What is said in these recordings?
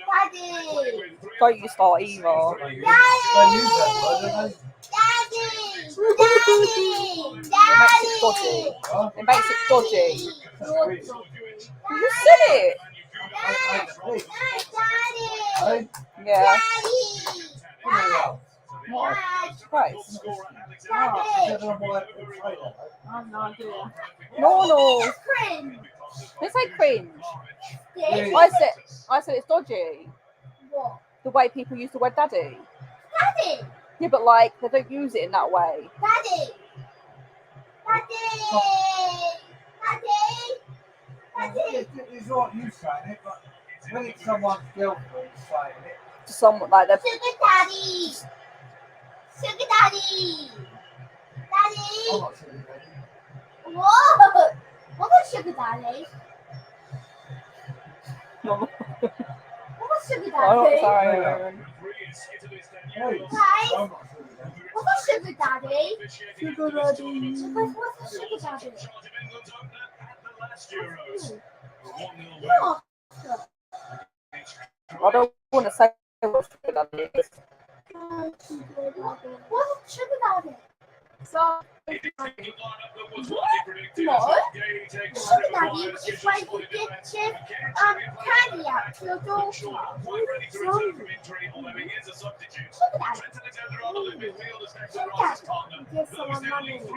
Daddy. Don't you start either. Daddy. It makes it dodgy. Daddy. You said it. Daddy. Yeah. Daddy. What? Right. No. Cringe. Let's say cringe. This. I said it's dodgy. What? The way people use the word daddy. Daddy. Yeah, but like they don't use it in that way. Daddy. Daddy. Daddy. It's not you saying it, but when it's someone's girlfriend saying it, To someone like they're Sugar daddy. Sugar daddy. I'm Daddy. not sure that What? What's sugar daddy? What's sugar Oh, daddy? sorry. Guys, I'm not sure that what's a sugar daddy? Sugar daddy. What's a sugar daddy? Oh, What? I don't want to say what sugar daddy is. What's a sugar daddy? So, No. Sugar daddy is when you give candy out to your daughter. Sugar daddy. Sugar daddy. Give someone money. No. You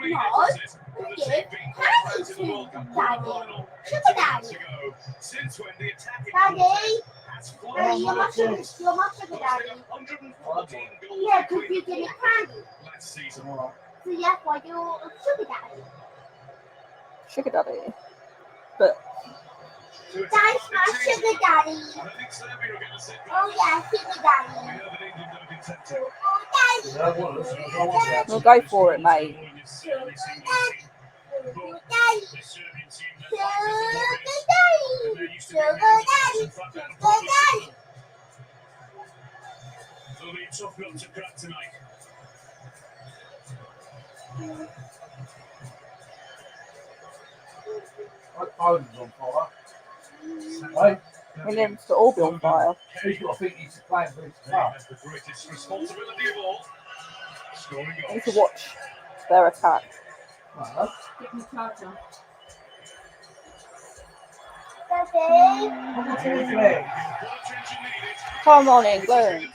give candy to daddy. Sugar daddy. Daddy. Daddy, you're my sugar daddy. Yeah, because you give me candy. So that's why you're a sugar daddy. sugar daddy. But That's my sugar daddy. Oh yeah, sugar daddy. Oh daddy. I want to listen to that. we'll go for it, mate. Sugar daddy. Sugar daddy. Sugar daddy. Sugar daddy. Sugar daddy. It'll be a tough nut to crack tonight. I was on fire. Hey, We need to all be on fire. he's got to think he's playing for his He club. has the greatest responsibility of all. Scoring We need goals. to watch their attack. Well, Daddy. how much is his leg? What attention needed. Come on, England.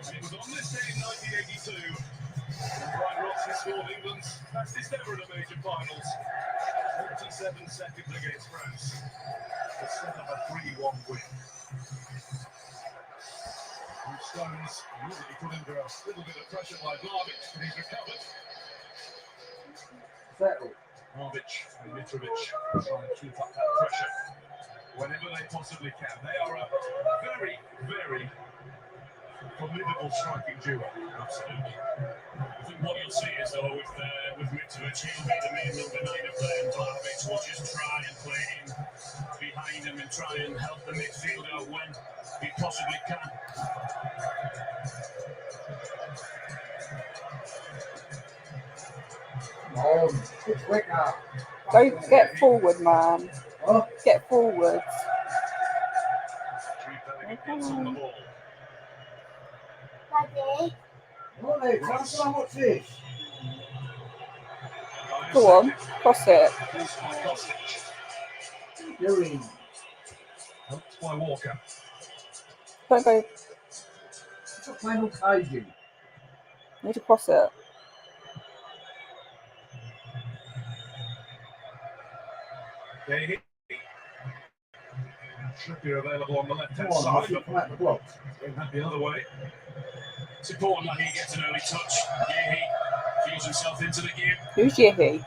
It was on this day in 1982 when Brian Robson scored England's fastest ever in a major finals. 47 seconds against France to set up a 3-1 win. And Stones usually put under a little bit of pressure by Vlahovic, but he's recovered. Settle. Vlahovic and Mitrovic try and keep up that pressure whenever they possibly can. They are a very, very formidable striking duo. Absolutely. I think what you'll see is though with Mitrovic, he'll be the main number 9 up there, and Vlahovic will just try and play in behind him and try and help the midfielder when he possibly can. Come on, get quicker. Go get forward, man. Huh? Get forwards. Gets on the ball. Daddy. Well, Alex, that's how much this. Go on, cross it. Doing. Helped by Walker. Don't go. It's not playing all cagey. You need to cross it. Gahey. Should be available on the left Come hand on, I side, should but come out the block. going back the other way. It's important that he gets an early touch. Gahey feels himself into the game. Who's Yippee?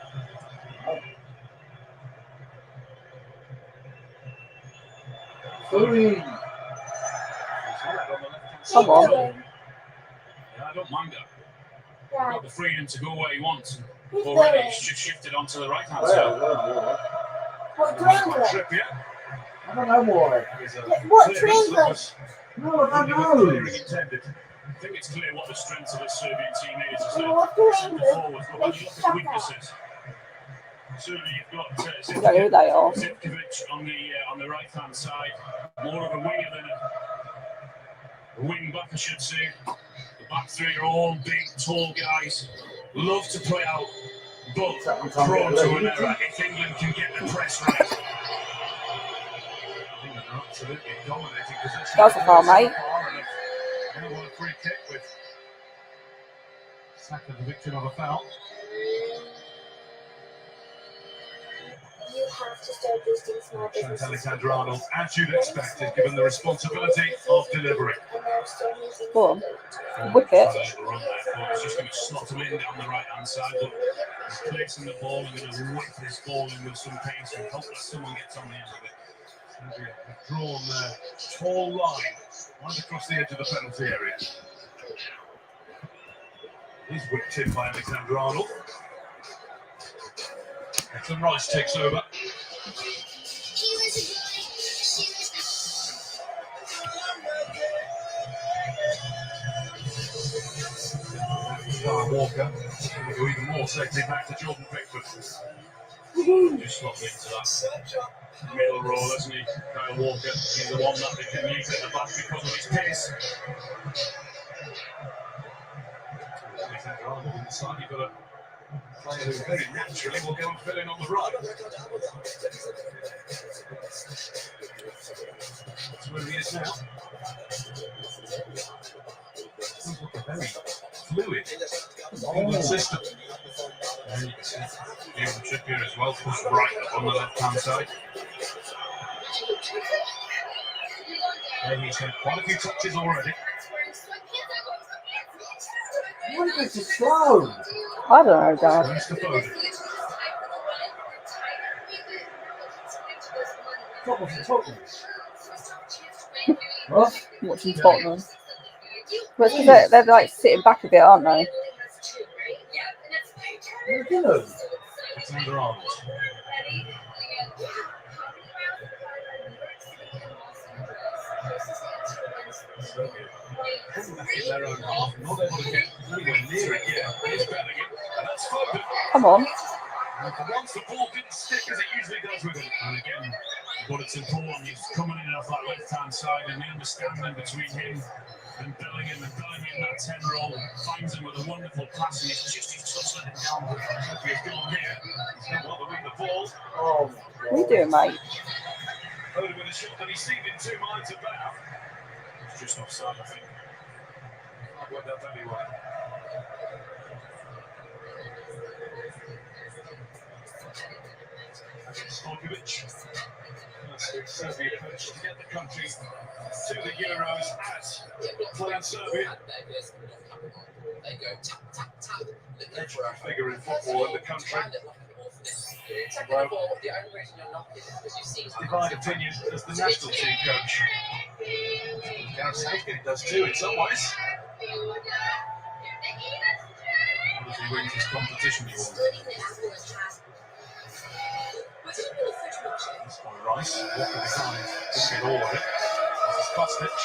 Doing. He's led on the left-hand side. Come on. Yeah, I don't mind that. Dad. Got the freedom to go where he wants. Who's Already doing? he's just shifted onto the right-hand Well, side. well. What to England? Trippier I don't know why. is a What to clearance that England? was No, I don't know. clearly intended. I think it's clear what the strengths of the Serbian team is. What to Centre England? forwards, but when you look at weaknesses, Certainly you've got I don't know who they are. Zivkovic on the right hand side, more of a winger than a wing back, I should say. The back three are all big, tall guys. Love to play out, but prone to an error if England can get the press right. I think they're absolutely dominating possession. That's a foul, mate. Now on a free kick with Saka, the victim of a foul. You have to start boosting small Trent businesses. Alexander-Arnold, as you'd expect, is given the responsibility of delivery. Go on. Wicket. He's just going to slot him in down the right-hand side, but he's placing the ball and going to whip this ball in with some pace and hope that someone gets on the end of it. Serbia have drawn their tall line right across the edge of the penalty area. He's whipped in by Alexander-Arnold. Declan Rice takes over. Kyle Walker will go even more safely back to Jordan Pickford. Just slotted into that middle role, hasn't he? Kyle Walker, he's the one that they can use at the back because of his pace. Alexander-Arnold on the side, you've got a player who very naturally will go and fill in on the right. That's where he is now. Seems like a very fluid England system. And you can see Kieran Trippier as well, pushed right up on the left-hand side. And he's had quite a few touches already. What is this slow? I don't know, Dad. Mr. Foden. Tottenham. What? Watching Tottenham. But it's 'cause they're like sitting back a bit, aren't they? Alexander-Arnold. Back in their own half, not able to get anywhere near it yet. Here's Bellingham, and that's Foden. Come on. And for once, the ball didn't stick as it usually does with him. And again, but it's important. He's coming in off that left-hand side, and the understanding between him and Bellingham, that 10 roll finds him with a wonderful pass, and he's just let him down. If he's gone here, he's not well to win the ball. Oh, What are you doing, mate? Foden with a shot that he seemed in 2 minds about. It's just offside, I think. I've worked out very well. Stojkovic. Serbia coach to get the country to the Euros as playing Serbia. Legendary figure in football in the country. Well, divide opinion as the national team coach. Gareth Southgate does too in some ways. As he wins his competition award. This by Rice, walking behind, didn't get all of it. This is Kostic.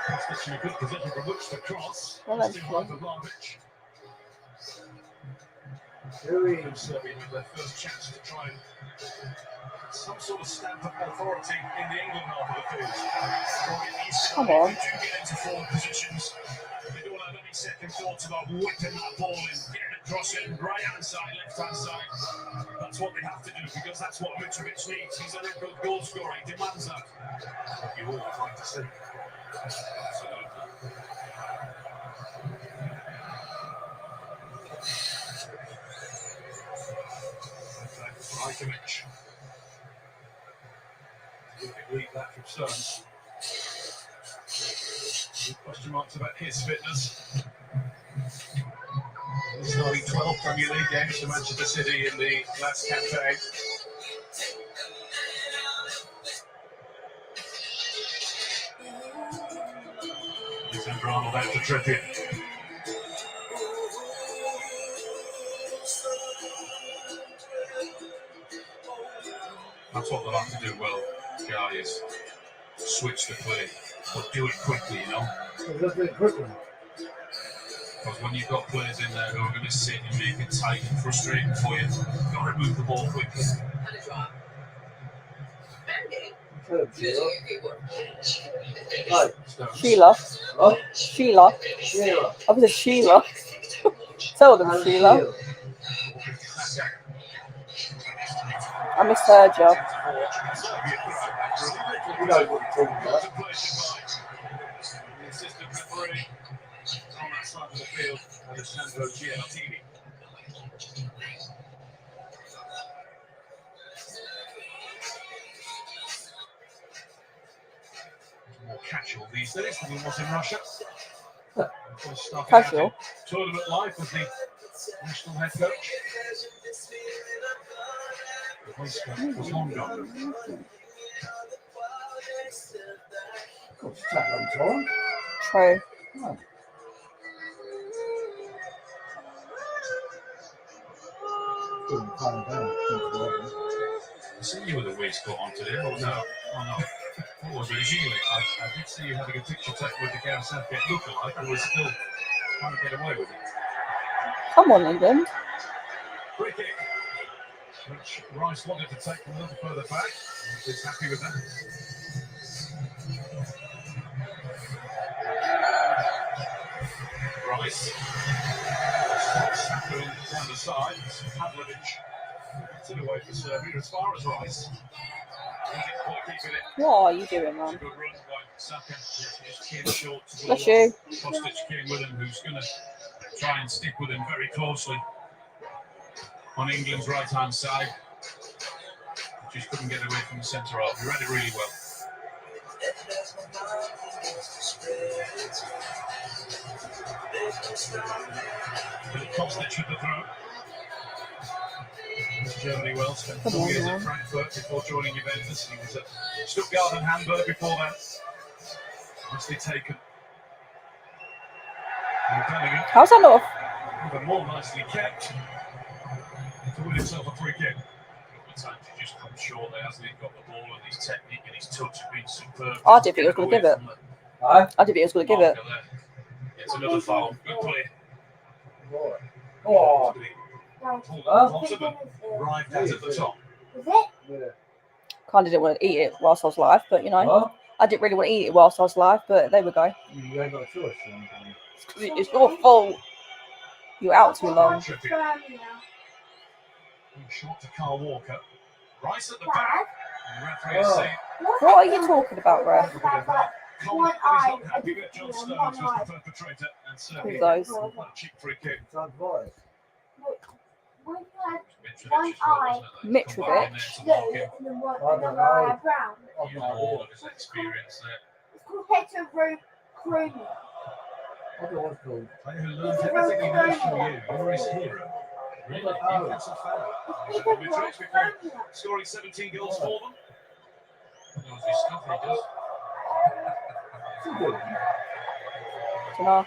Kostic in a good position from which to cross. Well, Just that's in behind the Vlahovic. Serbia have their first chance to try and put some sort of stamp of authority in the England half of the field. Come on. They do get into forward positions. They don't have any second thoughts about whipping that ball in, getting it crossing, right hand side, left hand side. That's what they have to do because that's what Mitrovic needs. He's a good goal scorer, he demands that. You always like to see. Absolutely. Ivkovic. Good lead that from Stones. Question marks about his fitness. He's starting 12 Premier League games for Manchester City in the last campaign. Alexander-Arnold out to Trippier. That's what they'll have to do well, guys. Switch the play, but do it quickly, you know. Let's do it quickly. Because when you've got players in there who are going to sit and make it tight and frustrating for you, you've got to move the ball quickly. Sheila. What? Sheila. Sheila. I was a Sheila. Tell them Sheila. I misheard you. You know what you're talking about. The assistant referee on that side of the field, Alessandro Giannattini. More casual these days than he was in Russia. Casual. Tournament life as the national head coach. Was long gone. It's that long time. True. No. Couldn't calm down. I see you with a waistcoat on today, or no? Oh no. What was it? Usually, I did see you having a picture taken with the Gareth Southgate lookalike, and was still trying to get away with it. Come on, England. Free kick, which Rice wanted to take a little further back. He's happy with that. Rice. Saka down the side. Pavlovic. It's it away for Serbia as far as Rice. What are you doing, man? Good run by Saka. Just came short. Bless you. Kostic came with him, who's going to try and stick with him very closely on England's right-hand side. Just couldn't get away from the centre half. He read it really well. Kostic with the throw. Germany well, spent 4 years at Frankfurt before joining Juventus. He was at Stuttgart and Hamburg before that. Nicely taken. How's that not? Even more nicely kept to win himself a free kick. At times he just comes short there, hasn't he? Got the ball and his technique and his touch have been superb. I didn't think he was going to give it. I didn't think he was going to give it. It's another foul. Good play. Oh. Arrived at the top. Is it? Yeah. Kind of didn't want to eat it whilst I was live, but you know, What? I didn't really want to eat it whilst I was live, but there we go. You ain't got a choice. It's your fault. You're out too long. Short to Carl Walker. Rice at the back. And the referee is saying, What are you talking about, Ref? One eye. happy with John Stones was the perpetrator and Serbia. Those. A cheap free kick. It's advice. One eye. Mitrovic. Blue and then another eye brown. Use all of his experience there. It's called Petro Krumi. I don't know what's called. Player who learns everything he knows from you. You're his hero. Really? Defensive foul. Mitrovic before scoring 17 goals for them. Knows his stuff, he does. Dunno.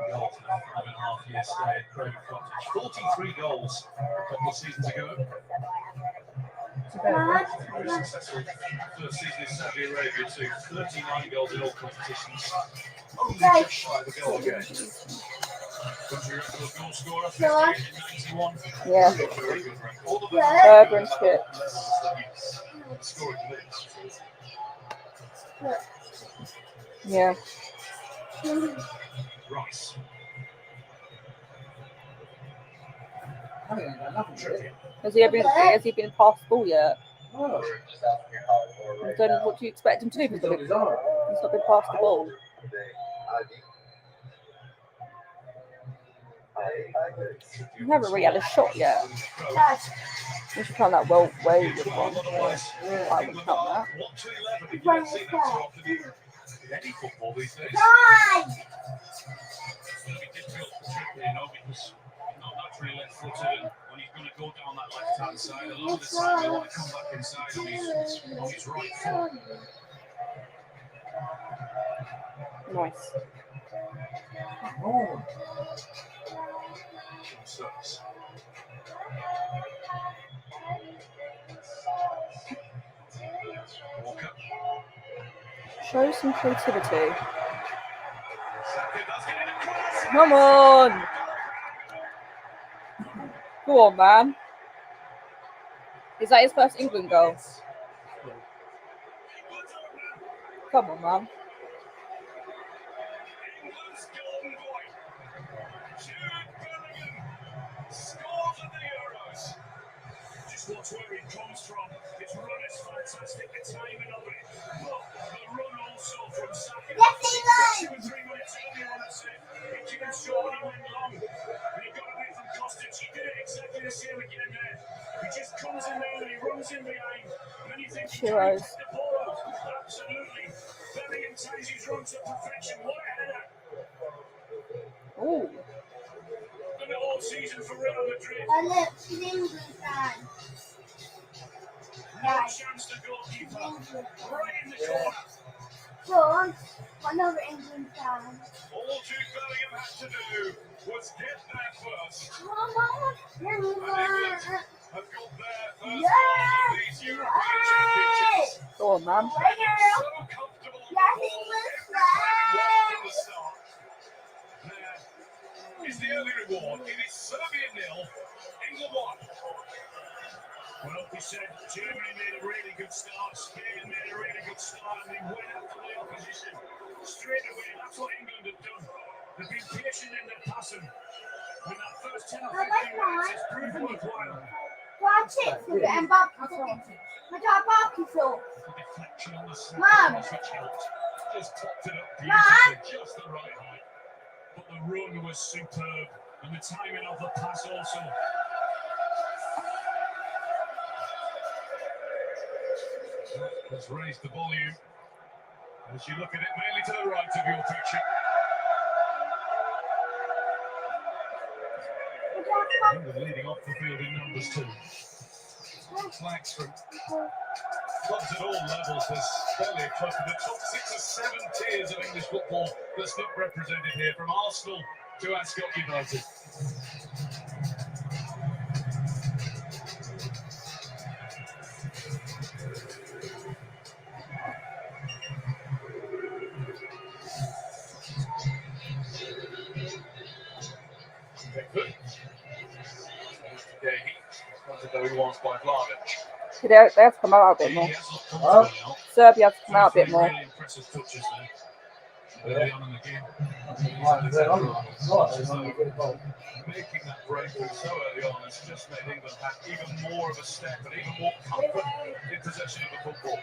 5.5 years stay at Craven Cottage. 43 goals a couple of seasons ago. Very successful first season in Saudi Arabia too. 39 goals in all competitions. Only just shy of a goal again. Country record goal scorer, 58 in 91. Yeah. Very good record. Urban shit. Scoring leads. Yeah. Rice. I ain't got nothing to do. Has he been past the ball yet? Oh. Then what do you expect him to do? He's on his own. He's not been past the ball. You haven't really had a shot yet. We should count that well way with one. I would count that. You don't see that so often in any football these days. Nine. It's going to be difficult to trip, you know, because he's not naturally left-footed, and when he's going to go down that left-hand side, a lot of the time he want to come back inside on his right foot. Nice. Oh. Sucks. Walker. Show some creativity. Saka does get it across. Come on. Go on, man. Is that his first England goal? Come on, man. England's golden boy, Jude Bellingham, scores at the Euros. Just watch where he comes from. His run is fantastic, the timing of it. But the run also from Saka. Yes, England! 2 and 3 minutes earlier on the set. He didn't show when he went long. And he got away from Kostic. He did it exactly the same again there. He just comes in there and he runs in behind. And then you think he can Cheers. the ball out. Absolutely. Bellingham ties his run to perfection. What a header. Ooh. And the whole season for Real Madrid. Oh, look, she's England fan. No chance to goalkeeper. Right in the corner. John, another England fan. All Jude Bellingham had to do was get there first. Come on, England. Have got there first Yeah. of these European championships. Go on, man. Right now. So comfortable with Yes, the ball England every time fan. from the start. There is the early reward. It is Serbia 0, England 1. Well, he said Germany made a really good start, Spain made a really good start, and they went after the opposition straight away. That's what England have done. They've been patient in their passing. When that first 10 or 15 minutes has proved worthwhile. Try chips with it and barbecue sauce. I try barbecue sauce. The deflection on the Mum. snap, which helped. Just topped it up beautifully, just the right height. But the run was superb, and the timing of the pass also. Let's raise the volume as you look at it mainly to the right of your picture. England leading off the field in numbers 2. Flags from clubs at all levels. There's barely a club in the top 6 or 7 tiers of English football that's not represented here, from Arsenal to Ascot United. Pickford. Though he was by Vlahovic. They have to come out a bit more. He has not come well. Serbia have to come out a bit more. Really impressive touches there. Early on in the game. Making that breakthrough so early on has just made England have even more of a step and even more comfort in possession of the football.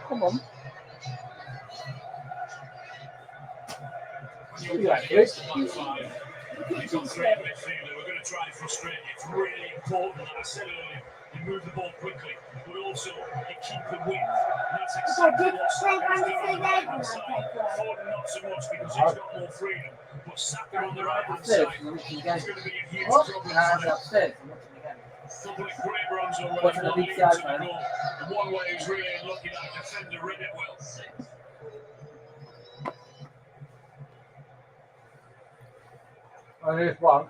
Come on. When you're playing against the back five, you've got 3 in midfield, we're going to try and frustrate you. It's really important, like I said earlier, you move the ball quickly, but also you keep the width. And that's exactly what Saka's doing on the right-hand side. Foden not so much because he's got more freedom, but Saka on the right-hand side is going to be a huge problem for them. Couple of great runs already, one leading to the goal, and one way he's really unlucky that the defender read it well. Only this one.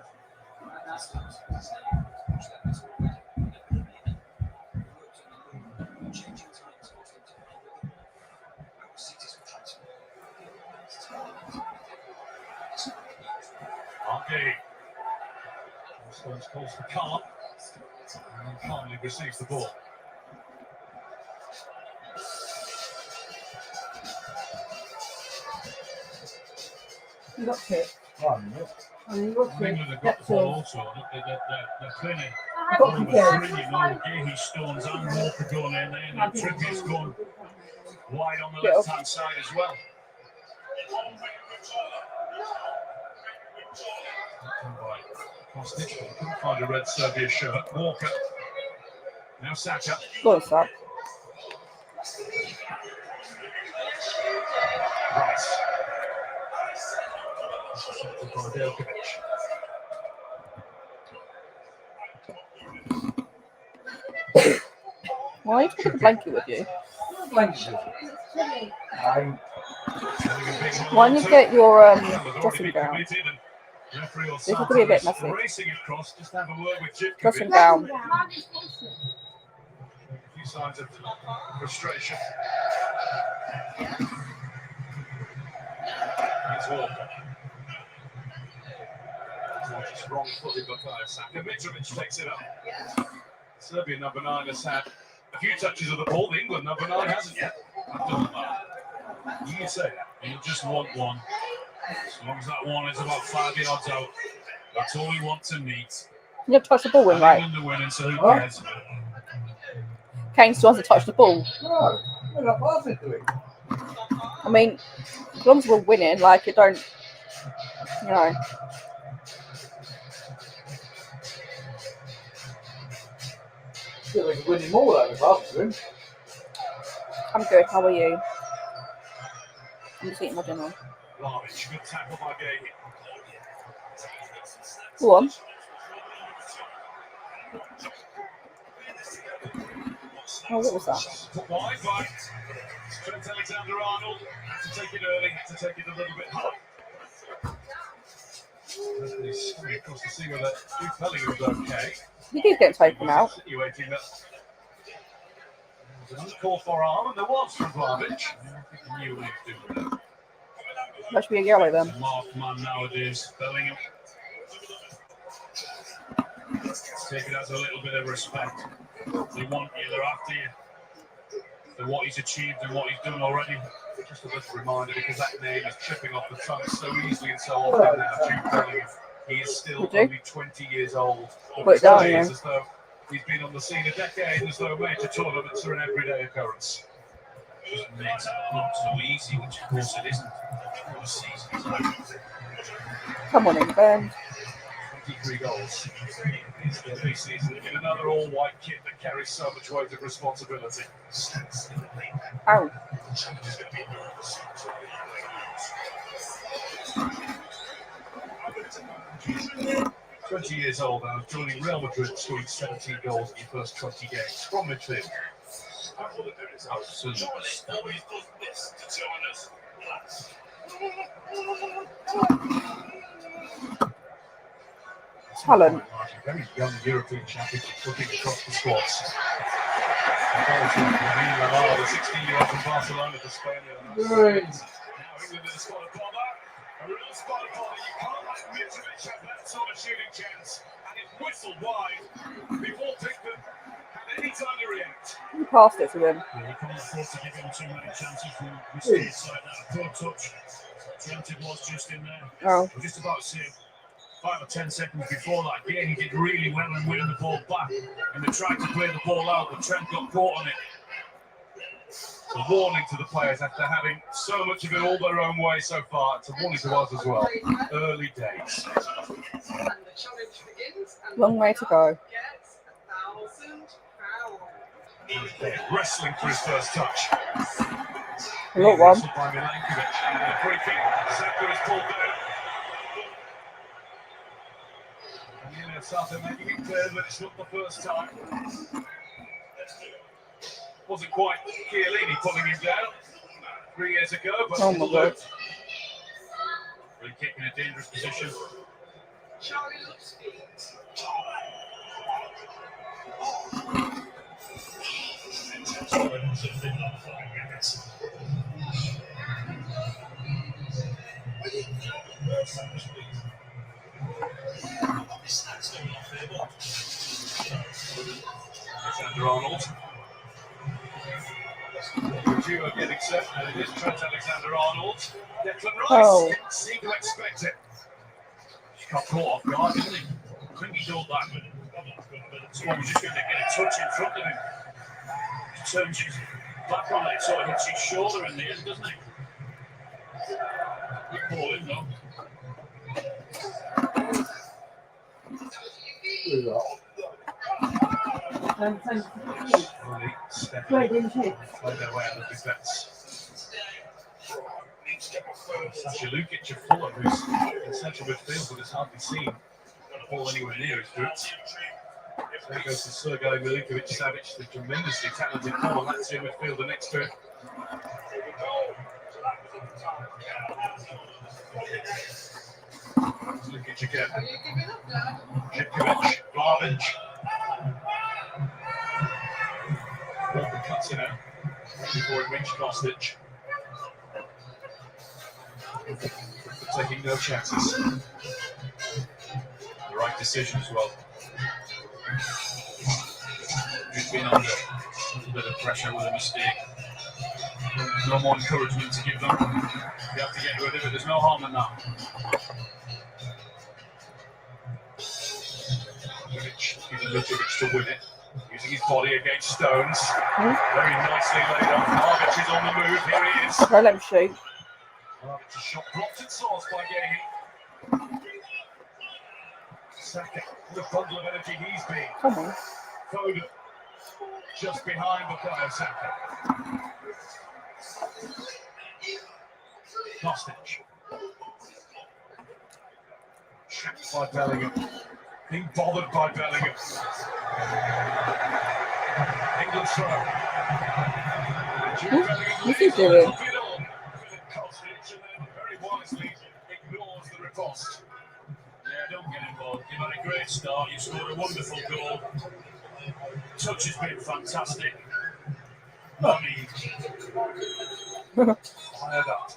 Okay. Stones calls for calm. And then calmly receives the ball. You got it. One. England have got the ball also. They're cleaning. Got Over prepared. 3, you know, Gahey, Stones and Walker going in there, and then Trippier's going wide on the Yeah. left-hand side as well. Kostic couldn't find a red Serbia shirt. Walker. Now Saka. Go on, Sam. Rice. For Delkovic. Why are you taking the blanket with you? Why don't you get your dressing gown? This is going to be a bit messy. Racing across, just have a word with Jivkovic. Dressing gown. If few signs of frustration. It's Walker. It's wrong-footed Bukayo Saka. Mitrovic takes it up. Serbia number 9 has had a few touches of the ball. The England number 9 hasn't yet. That doesn't matter. You can say that. You just want one. As long as that one is about 5 yards out, that's all you want to meet. You have to touch the ball, And right? England are winning, so who cares? Kane still hasn't touched the ball. No, we're not passing to him. I mean, as long as we're winning, like, it don't, you know. Yeah, we're winning more than we're passing to him. I'm good. How are you? I'm just eating my dinner. Vlahovic, good tackle by Gay. Go on. Oh, what was that? Put wide by Trent Alexander-Arnold. Had to take it early, had to take it a little bit high. He's coming across to see whether Jude Bellingham was okay. He did get taken out. Insinuating that there was an uncalled for arm, and there was from Vlahovic. I think he knew what he was doing. That should be a yellow then. Marked man nowadays, Bellingham. Take it as a little bit of respect. They want you, they're after you. For what he's achieved and what he's done already. Just a little reminder, because that name is tripping off the tongue so easily and so often now. Jude Bellingham. He is still only 20 years old. Put it down, It's as though he's been on the scene a decade, as though major tournaments are an everyday occurrence. Just makes it look so easy, which of course it isn't. The season's over. Come on, England. 23 goals. It's the new season in another all-white kit that carries so much weight of responsibility. Ow. 20 years old now, joining Real Madrid, scoring 17 goals in your first 20 games from midfield. Absolutely. Talent. Very young European Championship looking across the squads. The 16-year-old from Barcelona to Spain. Now England in a spot of bother. A real spot of bother. You can't let Mitrovic have that sort of shooting chance. And it whistled wide before Pickford had any time to react. You passed it to him. Yeah, you can't afford to give him too many chances from mistakes like that. Poor touch. Trent was just in there. Oh. We're just about to see him. 5 or 10 seconds before that, again, he did really well in winning the ball back. And they tried to play the ball out, but Trent got caught on it. A warning to the players after having so much of it all their own way so far. It's a warning to us as well. Early days. Long way to go. Wrestling for his first touch. A lot one. Wrestled by Milankovic. And the free kick. Saka is pulled down. Started making it clear that it's not the first time. Wasn't quite Chiellini pulling him down 3 years ago, but Oh my God. Free kick in a dangerous position. Alexander-Arnold. The duo getting set, and it is Trent Alexander-Arnold. Declan Rice didn't seem to expect it. He got caught off guard, didn't he? I think he thought that someone was just going to get a touch in front of him. He turns his back on it, sort of hits his shoulder in the end, doesn't he? We call him though. Played their way out of defence. Sasha Lukic of Fulham, who's in central midfield, but has hardly seen the ball anywhere near his boots. So he goes to Sergei Milinkovic-Savic, the tremendously talented Fulham. That's in midfielder next to him. Lukic again. Živkovic, Vlahovic. answer now. Before it reached Kostic. Taking no chances. The right decision as well. He's been under a little bit of pressure with a mistake. No more encouragement to give them. You have to get rid of it. There's no harm in that. Using Mitrovic to win it. Using his body against Stones. Very nicely laid off. Marvic is on the move. Here he is. Well, let him shoot. Marvic's shot blocked at source by Gahey. Saka, the bundle of energy he's been. Come on. Foden, just behind Bukayo Saka. Kostic. Checked by Bellingham. Being bothered by Bellingham. England throw. What's he doing? Kostic very wisely ignores the riposte. Yeah, don't get involved. You've had a great start. You scored a wonderful goal. Touch has been fantastic. I mean, fired up.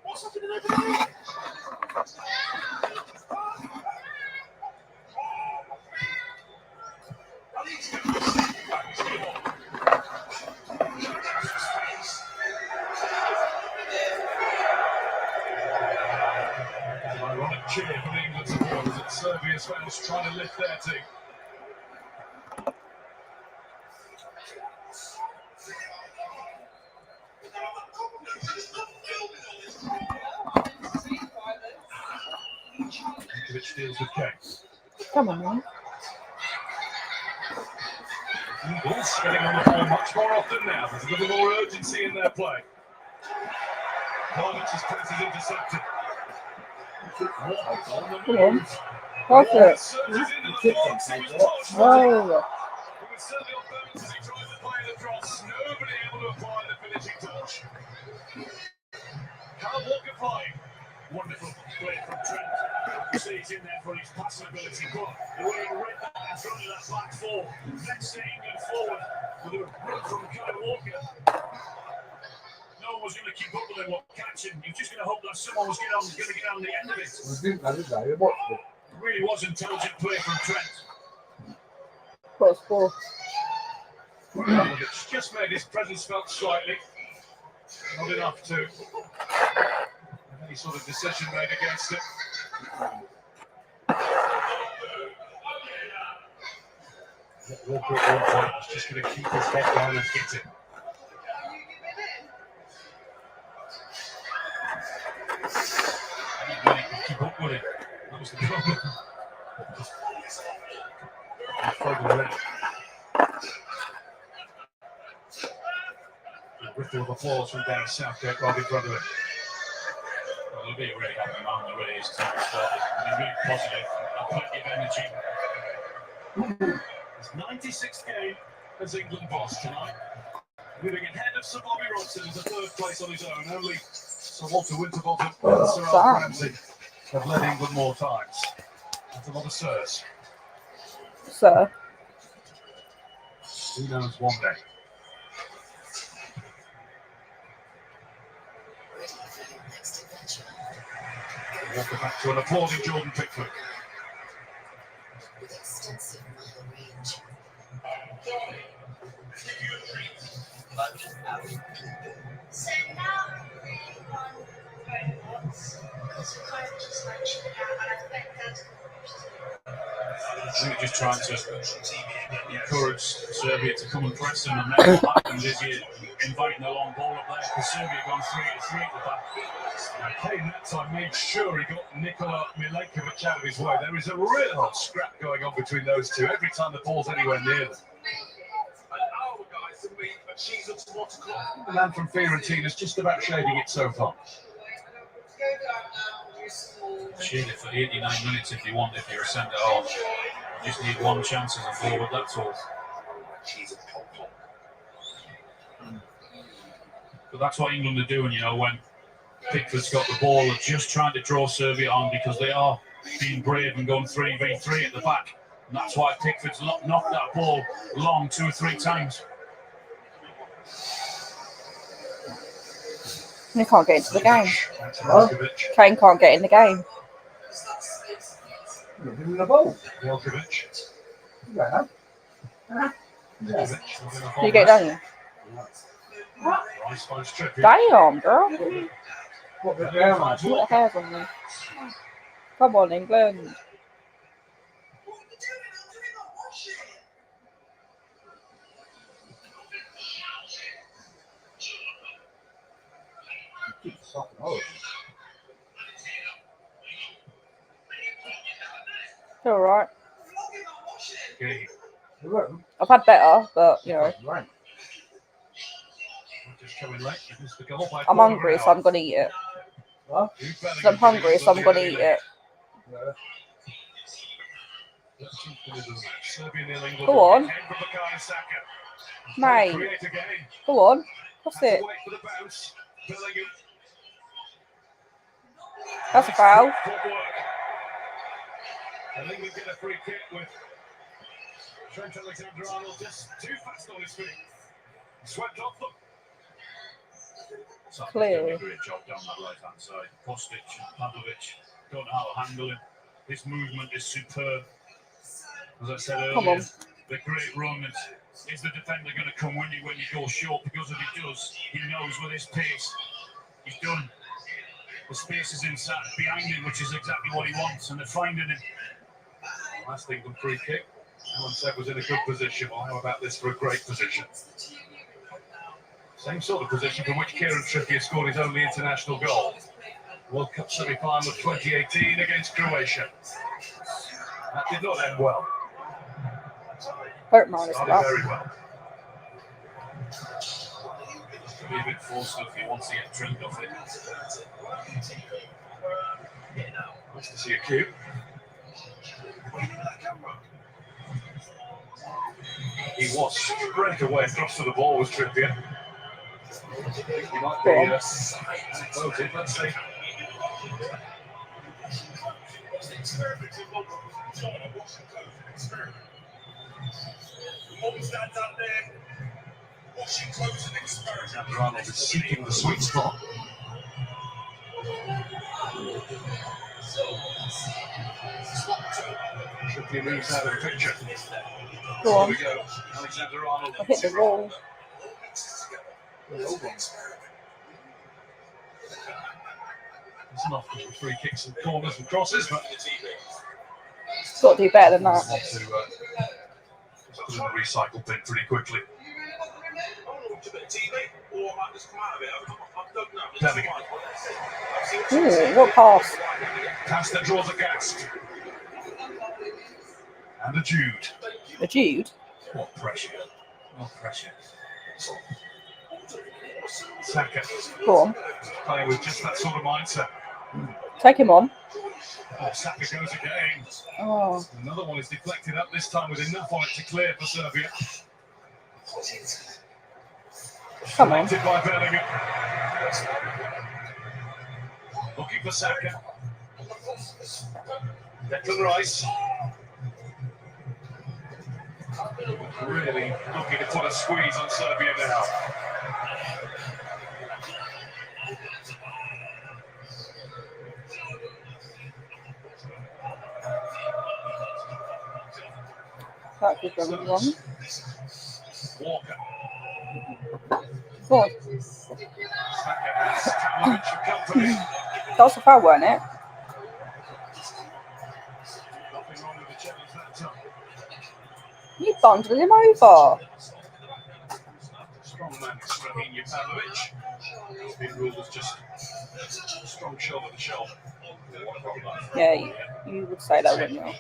What's happening over there? Ironic cheer from England supporters at Serbia's fans trying to lift their team. Which deals with Kane. Come on, man. Eagles getting on the ball much more often now. There's a little more urgency in their play. Marvic's pass is intercepted. Come on. Pass it. Surges into the box. He was touched. Oh. He was certainly off balance as he tried to play the cross. Nobody able to apply the finishing touch. Kyle Walker playing. Wonderful play from Trent. He's in there for his passing ability. But the way he read that in front of that back four. Next to England forward with a run from Kyle Walker. No one was going to keep up with him or catch him. You're just going to hope that someone was going to get on the end of it. It really was intelligent play from Trent. What's for? It's just made his presence felt slightly. Not enough to any sort of decision made against it. Walker at one point was just going to keep his head down and hit it. Anybody could keep up with it. That was the problem. A ripple of applause from down Southgate right in front of it. Well, he'll be a really happy man the way his team started. He's really positive and plenty of energy. His 96th game as England boss tonight. Moving ahead of Sir Bobby Robson into third place on his own. Only Sir Walter Winterbottom and Sir Alf Ramsey have led England more times. That's a lot of sirs. Sir. Who knows one day? Welcome back to an applauding Jordan Pickford. With extensive mile range. So now really on because you kind of just like chill out, and I think that's I think they're just trying to encourage Serbia to come and press them, and then what happens is you're inviting the long ball up there because Serbia gone 3-3 at the back. Kane that time made sure he got Nikola Milenkovic out of his way. There is a real scrap going on between those two every time the ball's anywhere near them. The man from Fiorentina's just about shading it so far. Shade it for 89 minutes if you want, if you're a centre half. You just need one chance as a forward, that's all. But that's what England are doing, you know, when Pickford's got the ball, they're just trying to draw Serbia on because they are being brave and going 3v3 at the back. And that's why Pickford's knocked that ball long 2 or 3 times. He can't get into the game. What? Kane can't get in the game. You're giving the ball. Jelkovic. Yeah. You get down here. Rice finds Trippier. Damn, girl. What the ground, man? What the hair's on me? Come on, England. They're alright. Okay. I've had better, but you know. Right. Just coming late. Missed the goal by I'm quarter hungry, of an so hour. I'm gonna eat it. What? I'm hungry, so I'm gonna eat it. Go on. Mate. Go on. What's it? That's a foul. I think we get a free kick with Trent Alexander-Arnold just too fast on his feet. Swept off them. Clear. Doing a great job down that right-hand side. Kostic, Pavlovic don't know how to handle him. His movement is superb. As I said earlier, Come on. the great run is the defender going to come when you go short? Because if he does, he knows with his pace, he's done. The space is inside behind him, which is exactly what he wants, and they're finding him. Last thing, good free kick. Everyone said was in a good position. Well, how about this for a great position? Same sort of position from which Kieran Trippier scored his only international goal. World Cup semi-final of 2018 against Croatia. That did not end well. Hurt minus Started that. very well. Be a bit forced if he wants to get trimmed off it. Nice to see a cue. He was straight away across to the ball with Trippier. He might be voted, let's see. Arnold is seeking the sweet spot. Trippier moves out of the picture. Go Here on. we go. Alexander-Arnold. I hit the wall. It's not for free kicks and corners and crosses, but It's got to do better than I that. want to just put in the recycle bin pretty quickly. Ooh, what pass? Pass that draws a gasp. And a Jude. A Jude? What pressure. What pressure. Saka. Go on. Playing with just that sort of mindset. Take him on. Oh, Saka goes again. Oh. Another one is deflected up, this time with enough on it to clear for Serbia. Come on. Deflected by Bellingham. Looking for Saka. Declan Rice. Really looking to put a squeeze on Serbia now. That could go wrong. Walker. Go on. Saka has Pavlovic for company. That was a foul, wasn't it? Nothing wrong with the challenge that time. You bundled him over. Strong man, Rafinha Pavlovic. He's been ruled as just strong shoulder to shoulder. Yeah, you would say that, wouldn't you?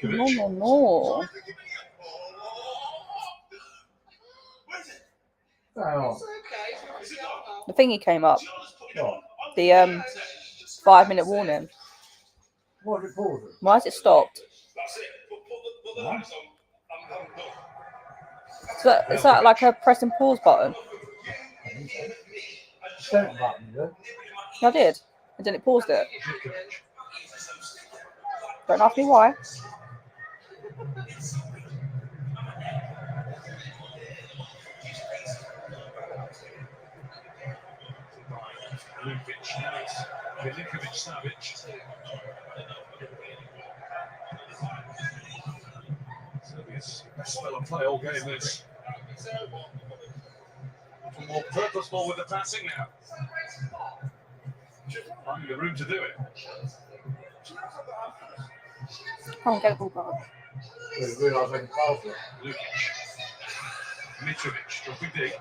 No. Oh. The thingy came up. Oh. The 5-minute warning. What is it pausing? Why has it stopped? Is that like a press and pause button? Start button, is it? I did. And then it paused it. Don't ask me why. Serbia's best spell of play all game this. More purposeful with the passing now. Finding the room to do it. Come on, get the ball back. We realise they can pass it. Lukic. Mitrovic dropping deep.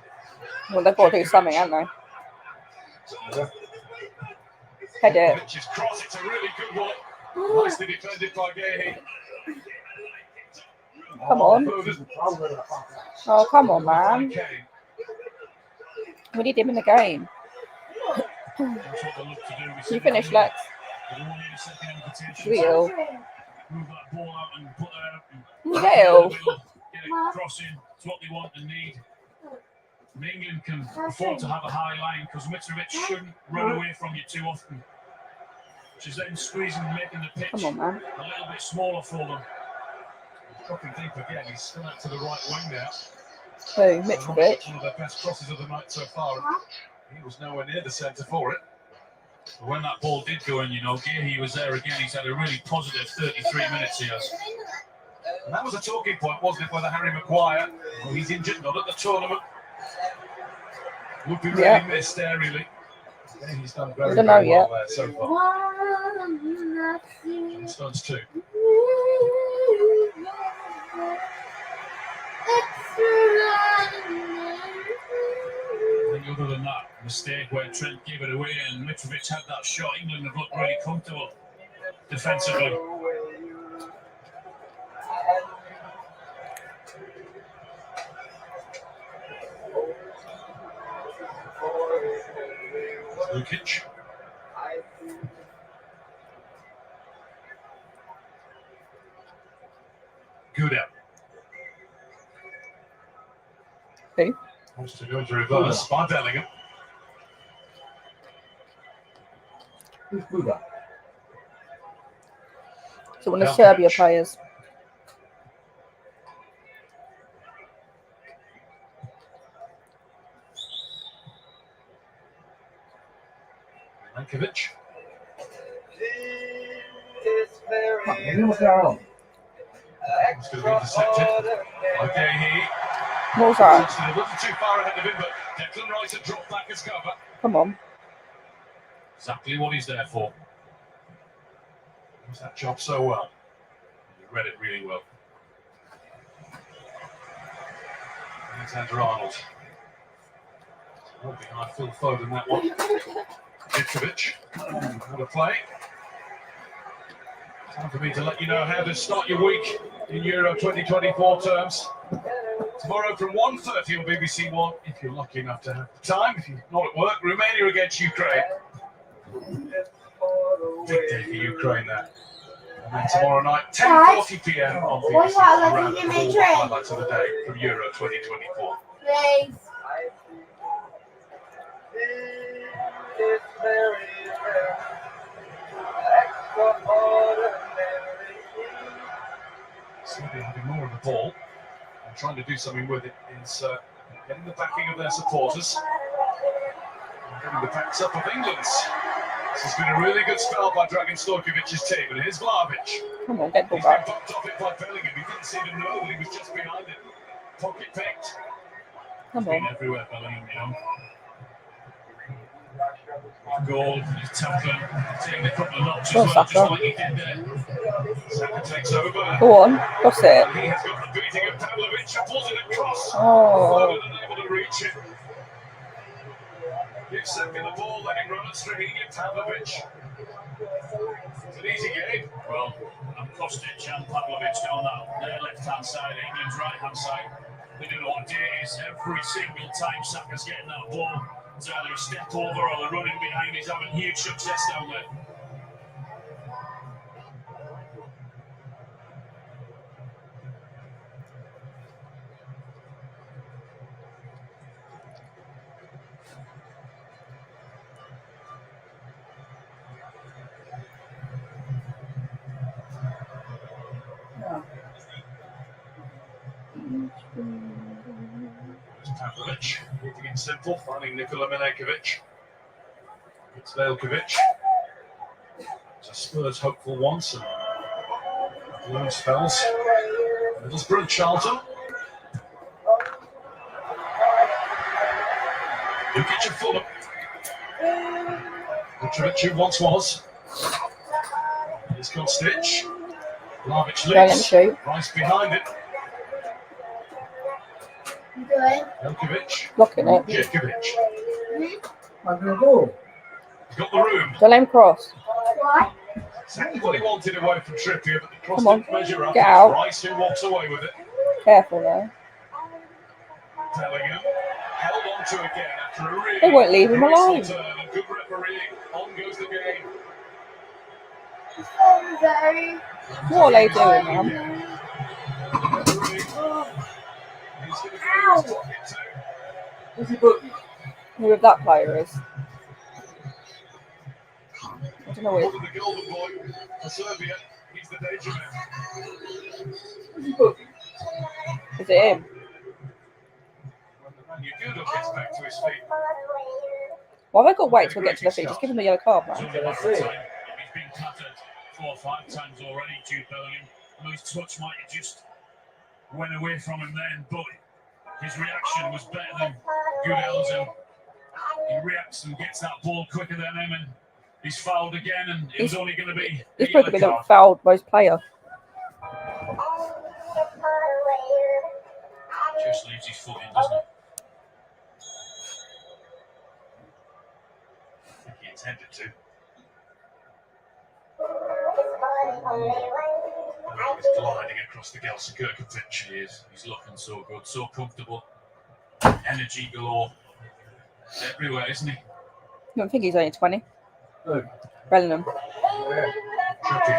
Well, they've got to do something, haven't they? Yeah. Head it. Mitrovic cross, it's a really good one. Nicely defended by Gehi. Come on. Oh, come on, man. We need him in the game. Can you finish, Lex? Real. Move that ball out and put Real. get it crossing. It's what they want and need. And England can afford to have a high line because Mitrovic shouldn't run away from you too often. She's then squeezing and making the pitch Come on, man. a little bit smaller for them. Dropping deep again, he's still out to the right wing now. Who? Mitrovic. One of their best crosses of the night so far. He was nowhere near the centre for it. But when that ball did go in, Gehi was there again. He's had a really positive 33 minutes here. And that was a talking point, wasn't it, whether Harry Maguire, well, he's injured, not at the tournament, would be really missed there, really. Yeah, he's done very, don't know very well yet. there so far. Stones too. I think other than that mistake where Trent gave it away and Mitrovic had that shot, England have looked really comfortable defensively. Lukic. Good out. Who? Wants to go to reverse by Bellingham. Who's Buda? So one of the Serbia players. Milankovic. What's going on? It's going to be intercepted. Okay, What was that? It wasn't too far ahead of him, but Declan Rice had dropped back his cover. Come on. Exactly what he's there for. He does that job so well. He read it really well. Alexander Arnold. Oh, behind Phil Foden, that one. Mitrovic. What a play. Time for me to let you know how to start your week in Euro 2024 terms. Tomorrow from 1:30 on BBC One, if you're lucky enough to have the time. If you're not at work, Romania against Ukraine. Big day for Ukraine there. And then tomorrow night, 10:40 p.m. on BBC One, around the highlights of the day from Euro 2024. Please. Serbia having more of the ball and trying to do something with it is getting the backing of their supporters and getting the backs up of England's. This has been a really good spell by Dragan Stojkovic's team, and here's Vlahovic. Come on, get the He's ball been back. bumped off it by Bellingham. He didn't seem to know that he was just behind it. Pocket picked. Come Been on. everywhere, Bellingham, Goal, he's tackling, taking a couple of knocks Go on, as well, just Saka. like he did there. Saka takes over. Go on. Cross it. He has got the beating of Pavlovic, and pulls it across. Oh. Foden unable to reach it. Gives Saka the ball, letting him run it straight in Pavlovic. It's an easy game. Well, Kostic and Pavlovic down their left-hand side, England's right-hand side. They don't know what day it is. Every single time Saka's getting that ball, It's either a step over or the running behind. He's having huge success down there. Pavlovic, keeping it simple, finding Nikola Milenkovic. It's Veljkovic. It's a Spurs hopeful once and balloon spells. Middlesbrough, Charlton. Lukic of Fulham. Mitrovic, who once was. He's got Stitch. Vlahovic leads. Rice behind it. Veljkovic. Blocking it. Jerkovic. I'm going to go. He's got the room. Don't let him cross. What? Exactly what he wanted away from Trippier, but the cross Come on, didn't measure up. get out. Rice who walks away with it. Careful though. Bellingham held on to again after a really They won't leave him alone. turn and good refereeing. On goes the game. What are they doing, man? He's going to go to pocket too. Who's he booking? Who if that player is? I don't know Over what. the golden boy for Serbia. He's the danger man. Who's he booking? Is it him? When the man Yagudo gets back to his feet. Why have I got to wait till I get to the feet? Just give him a yellow card, It's man. only a matter of time. He's been clattered 4 or 5 times already, Jude Bellingham. I know his touch might have just went away from him then, but his reaction was better than Goodell's, and he reacts and gets that ball quicker than him, and he's fouled again, and it was only going to be a He's yellow probably been card. fouled most player. Just leaves his foot in, doesn't he? I think he intended to. He's gliding across the Gelsenkirchen pitch. He is. He's looking so good, so comfortable. Energy galore. Everywhere, isn't he? You don't think he's only 20? Who? Bellingham. Yeah. Tricky.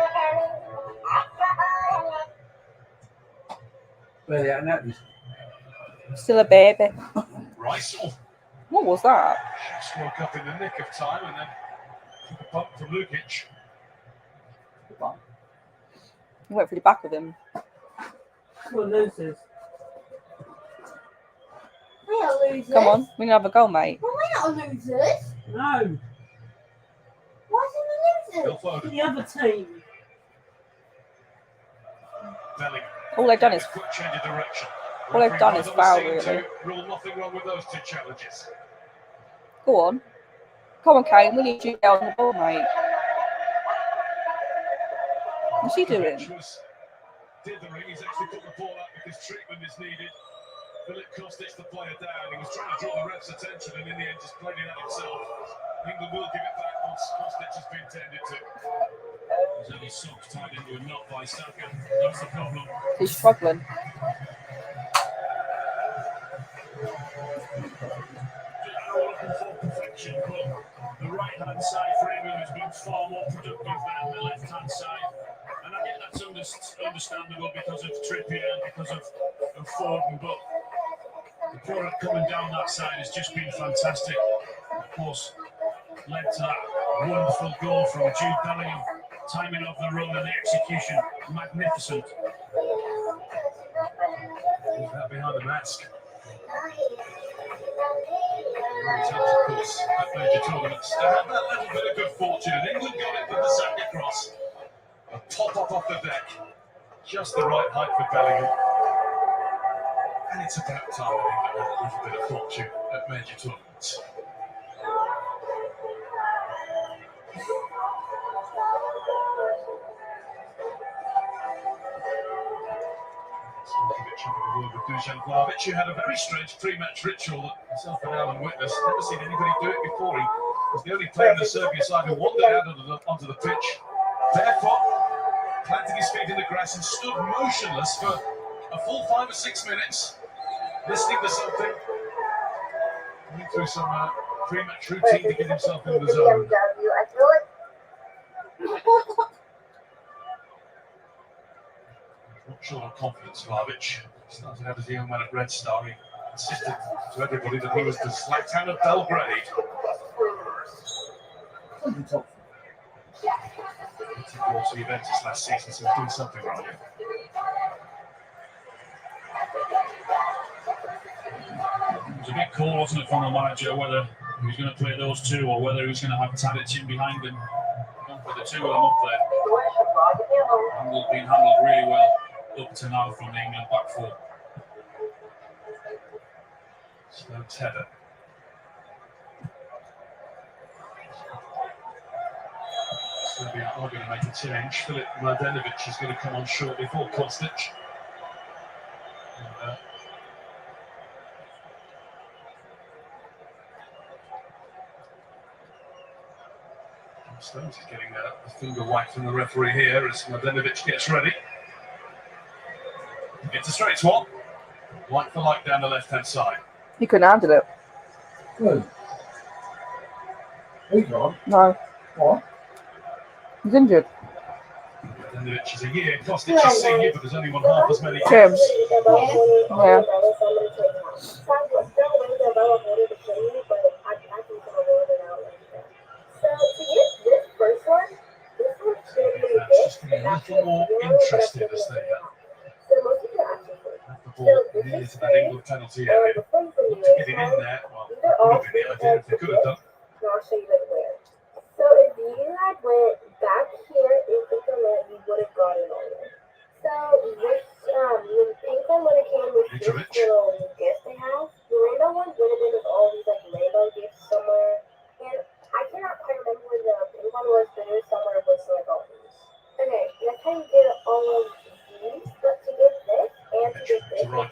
Where they at now? Still a baby. Rice What was that? just woke up in the nick of time and then took a bump from Lukic. He went through the back of him. Well, losers. We're not losers. Come on, we can have a goal, mate. Well, we're not losers. No, Why are we Phil losers? Foden. the other team. Bellingham. All they've done is Quick change of direction. all they've done is Referee foul, seemed really. to rule nothing wrong with those 2 challenges. Go on. Come on, Kane. We need you down on the ball, mate. What's he doing? Lukic was dithering. He's actually put the ball out because treatment is needed. Philip Kostic, the player, down. He was trying to draw the ref's attention and in the end just played it out himself. England will give it back once Kostic has been tended to. He's only socks tied into a knot by Saka. That's the problem. He's struggling. Looking for perfection, but the right-hand side for England has been far more productive than the left-hand side. And I get that's understandable because of Trippier and because of Foden, but the product coming down that side has just been fantastic. Of course, led to that wonderful goal from Jude Bellingham. Timing of the run and the execution, magnificent. Who's that behind the mask? Of course, at major tournaments. They had that little bit of good fortune, and England got it with the Saka cross. A pop-up off the deck. Just the right height for Bellingham. And it's about time that England had a little bit of fortune at major tournaments. Having a word with Dusan Vlahovic, who had a very strange pre-match ritual that myself and Alan witnessed. Never seen anybody do it before. He was the only player in the Serbia side who wandered out onto the pitch, barefoot, planted his feet in the grass and stood motionless for a full 5 or 6 minutes, listening to something, going through some pre-match routine to get himself in the zone. I feel Not short of confidence, Vlahovic. Started out as a young man at Red Star. He insisted to everybody that he was the Zlatan of Belgrade. He brought to Juventus last season, so he's doing something right here. It was a big call, wasn't it, from the manager, whether he was going to play those two or whether he was going to have Tadic in behind him. Gone for the two of them up there. Being handled really well up to now from the England back four. Slow tether. Serbia are going to make a change. Filip Mladenovic is going to come on shortly for Kostic. Stones is getting a finger wipe from the referee here as Mladenovic gets ready. It's a straight swap. Like for like down the left-hand side. He couldn't handle it. Good. He's gone. No. What? He's injured. Mladenovic is a year. Kostic is senior, but there's only one half as many Tim. games. Yeah. It's just getting a little more interested as they have the ball near to that England penalty area. Look to get it in there. Well, that would have been the idea if they could have done. So if you had went back here in England, you would have got it all there. So this when England would have came with this little gift they have, the rainbow one would have been with all these like rainbow gifts somewhere. And I cannot quite remember where the pink one was, but it was somewhere with like all these. Okay, that's how you get all of these, but to get this and to get this, you have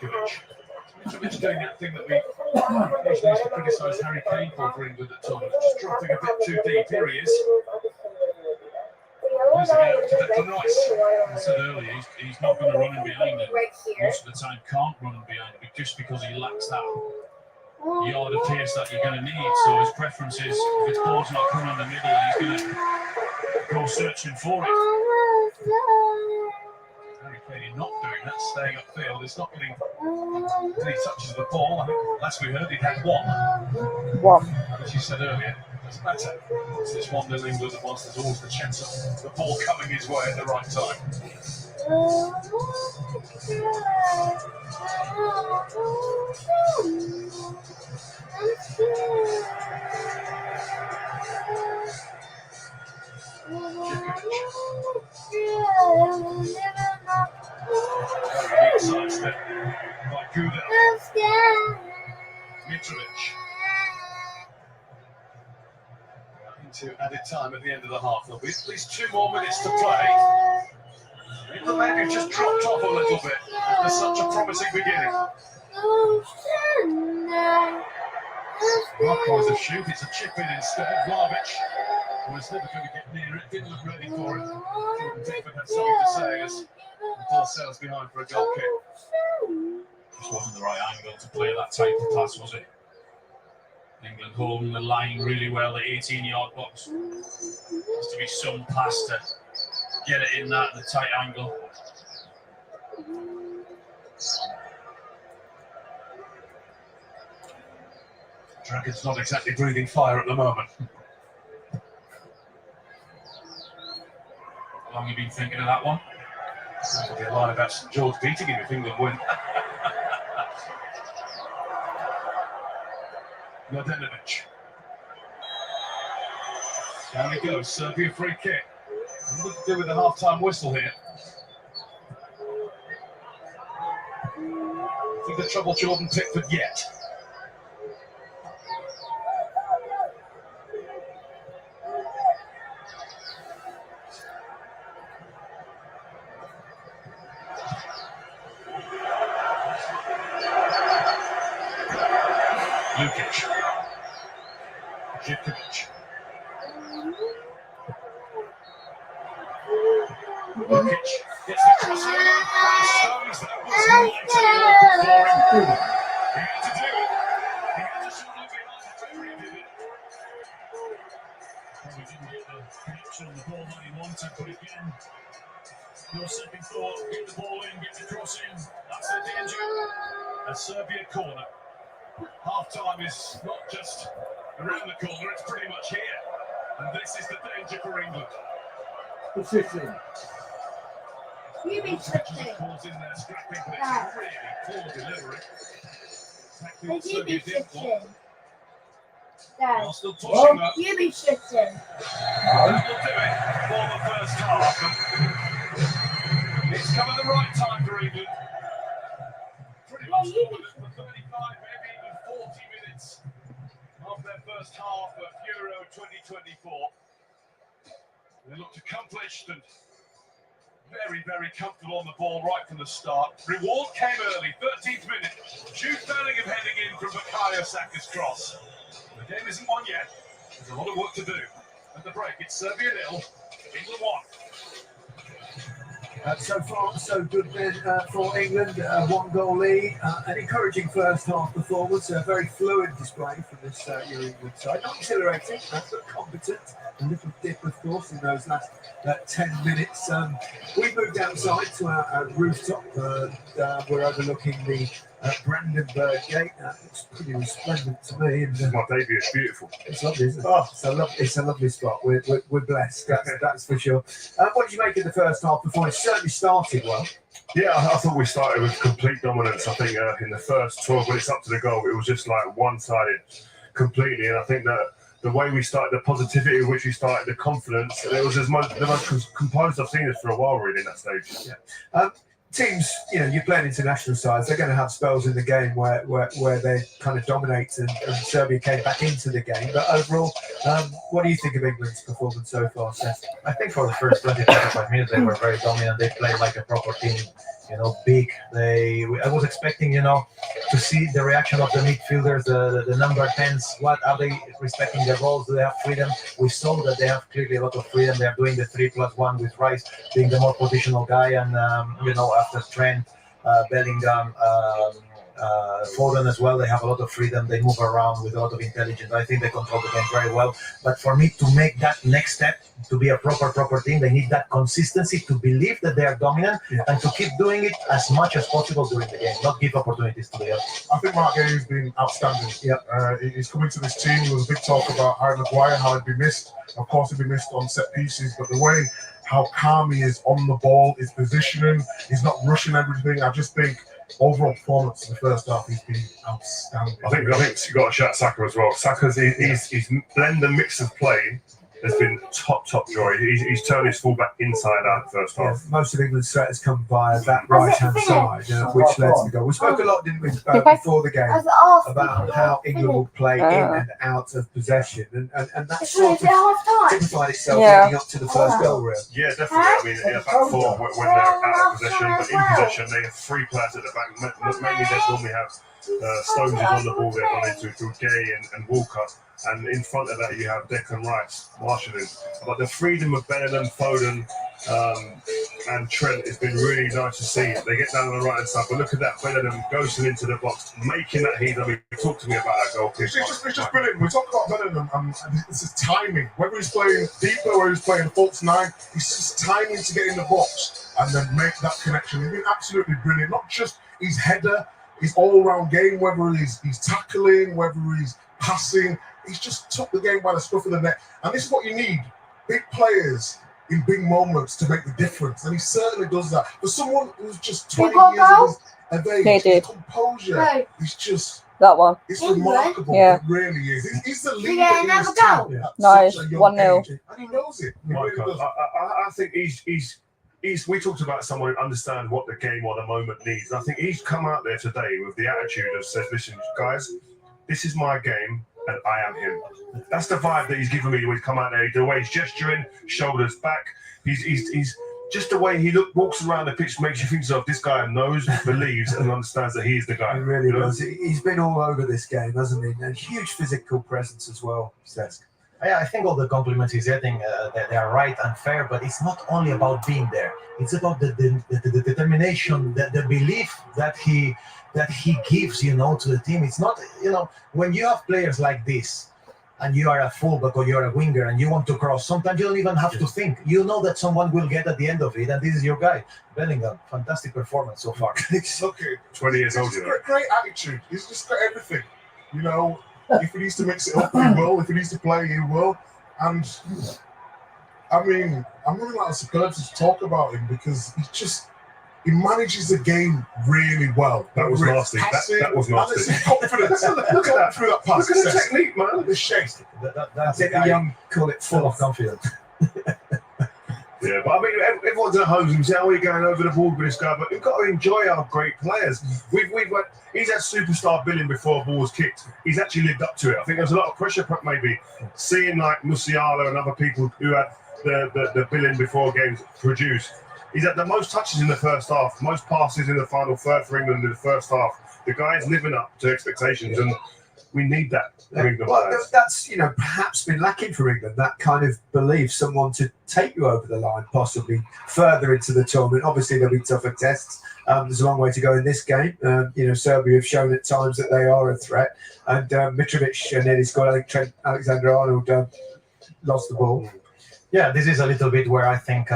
Mitrovic doing that thing that we occasionally used to criticise Harry Kane for England at times, just dropping a bit too deep. Here he is. Losing out to Declan Rice. I said earlier, he's not going to run in behind him. Most of the time can't run in behind him just because he lacks that yard of pace that you're going to need. So his preference is, if his ball's not coming in the middle, he's going to go searching for it. Harry Kane not doing that, staying upfield. He's not getting any touches of the ball. I think last we heard he'd had one. As you said earlier, doesn't matter. It's this 1-0 England at once. There's always the chance of the ball coming his way at the right time. Very neat sidestep by Gudel. Mitrovic. Into added time at the end of the half. There'll be at least 2 more minutes to play. England maybe just dropped off a little bit after such a promising beginning. Marco's a shoot, it's a chip in instead. Vlahovic was never going to get near it, didn't look ready for it. Jordan Pickford had something to say as the ball sails behind for a goal kick. Just wasn't the right angle to play that type of pass, was it? England holding the line really well, the 18-yard box. Has to be some pass to get it in that, the tight angle. Dragon's not exactly breathing fire at the moment. How long have you been thinking of that one? There'll be a line about St George beating him if England win. Mladenovic. Down he goes, Serbia free kick. What to do with the half-time whistle here? I think the trouble Jordan Pickford yet. Lukic. Živković. Lukic gets the crossover and Stones. That was mighty awkward for him. He had to do it. He had to sort of be honest. He did it. Connection on the ball that he wanted, but again, your second thought, get the ball in, get the cross in. That's the danger. A Serbia corner. Half time is not just around the corner, it's pretty much here. And this is the danger for England. Position. You be switching. Calls in there scrapping, but it's really poor delivery. But you be switching. While Dad, still pushing up. you be switching. That will do it for the first half. It's come at the right time for England. Pretty much dominant for 35, maybe even 40 minutes of their first half of Euro 2024. They looked accomplished and very, very comfortable on the ball right from the start. Reward came early, 13th minute. Jude Bellingham heading in from Bukayo Saka's cross. The game isn't won yet. There's a lot of work to do. At the break, it's Serbia 0, England 1. So far, so good then for England. 1-goal lead. An encouraging first half performance. A very fluid display from this England side. Not exhilarating, but competent. A little dip, of course, in those last 10 minutes. We moved outside to our rooftop. We're overlooking the Brandenburg Gate. It's pretty resplendent to me. And, My debut is beautiful. it's lovely, isn't it? Oh, it's a lovely spot. We're blessed, that's for sure. What did you make of the first half performance? It certainly started well. Yeah, I thought we started with complete dominance. I think in the first 12 minutes up to the goal, it was just like one-sided completely. And I think that the way we started, the positivity with which we started, the confidence, it was the most composed I've seen it for a while, really, in that stage. Yeah. Teams, you're playing international sides. They're going to have spells in the game where they kind of dominate, and Serbia came back into the game. But overall, what do you think of England's performance so far, Seth? I think for the first 20-25 minutes they were very dominant. They played like a proper team, big. I was expecting, to see the reaction of the midfielders, the number 10s. What are they respecting their roles? Do they have freedom? We saw that they have clearly a lot of freedom. They are doing the 3+1 with Rice being the more positional guy, and after Trent, Bellingham, Foden as well, they have a lot of freedom. They move around with a lot of intelligence. I think they control the game very well. But for me to make that next step, to be a proper team, they need that consistency to believe that they are dominant, and to keep doing it as much as possible during the game, not give opportunities to the others. I think Mark Gay's been outstanding. He's coming to this team. There was a big talk about Harry Maguire, how he'd be missed. Of course, he'd be missed on set pieces, but the way how calm he is on the ball, his positioning, he's not rushing everything. I just think overall performance in the first half, he's been outstanding. I think you got to shout Saka as well. Saka's he's blend the mix of play has been top joy. He's turned his fullback inside out the first half. Most of England's threat has come via that right-hand side, which led to the goal. We spoke a lot, didn't we, before the game about how England would play in and out of possession, and that sort of typified itself leading up to the first goal, really. Yeah, definitely. I mean, in a back four, when they're out of possession, but in possession, they have 3 players at the back. Mainly they normally have Stones is on the ball, they're running to Gay and Walker. And in front of that, you have Declan Rice marshalling. But the freedom of Bellingham, Foden, and Trent has been really nice to see. They get down on the right-hand side, but look at that. Bellingham goes into the box, making that heat. I mean, talk to me about that goal. It's just brilliant. We talk about Bellingham, and it's his timing. Whether he's playing deeper, whether he's playing false 9, he's just timing to get in the box and then make that connection. He's been absolutely brilliant. Not just his header, his all-round game, whether he's tackling, whether he's passing. He's just took the game by the scruff of the neck. And this is what you need. Big players in big moments to make the difference. And he certainly does that. For someone who's just 20 years of age, his composure is just... That one. It's remarkable. Yeah. It really is. He's the leader in this team. Nice. 1-0. And he knows it. He really does. I think he's we talked about someone who understands what the game or the moment needs. And I think he's come out there today with the attitude of says, listen, guys, this is my game. And I am him. That's the vibe that he's given me when he's come out there. The way he's gesturing, shoulders back. He's just the way he walks around the pitch makes you think of this guy knows, believes, and understands that he is the guy. He really does. He's been all over this game, hasn't he? And huge physical presence as well, Cesc. Yeah, I think all the compliments he's getting, they are right and fair, but it's not only about being there. It's about the determination, the belief that he gives, to the team. It's not, when you have players like this, and you are a fullback or you're a winger and you want to cross, sometimes you don't even have to think. You know that someone will get at the end of it, and this is your guy. Bellingham, fantastic performance so far. Okay, 20 years old. great attitude. He's just got everything. You know, if he needs to mix it up, he will. If he needs to play, he will. And I mean, I'm running out of superlatives to talk about him because he manages the game really well. That was nasty. That was nasty. Confidence. Look at that through that pass. Look at the technique, man. The shape. That's a young call it full full of confidence. Yeah, but I mean, everyone's at home and say, "Oh, we're going over the board with this guy," but we've got to enjoy our great players. He's had superstar billing before a ball was kicked. He's actually lived up to it. I think there's a lot of pressure, maybe seeing like Musiala and other people who had the billing before games produced. He's had the most touches in the first half, most passes in the final third for England in the first half. The guy's living up to expectations, and we need that. Well, that's perhaps been lacking for England, that kind of belief, someone to take you over the line, possibly further into the tournament. Obviously, there'll be tougher tests. There's a long way to go in this game. Serbia have shown at times that they are a threat, and Mitrovic nearly scored. I think Trent Alexander-Arnold lost the ball. Yeah, this is a little bit where I think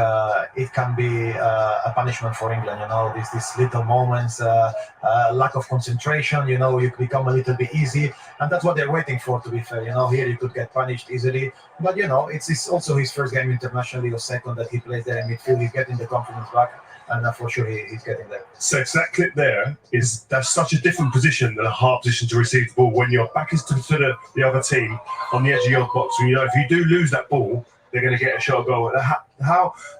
it can be a punishment for England. These little moments, lack of concentration. You become a little bit easy, and that's what they're waiting for. To be fair, here you could get punished easily, but it's also his first game internationally or second that he plays there in midfield. He's getting the confidence back, and for sure he's getting there. So that clip there that's such a different position than a hard position to receive the ball when your back is to the other team on the edge of your box. And if you do lose that ball, they're going to get a shot goal.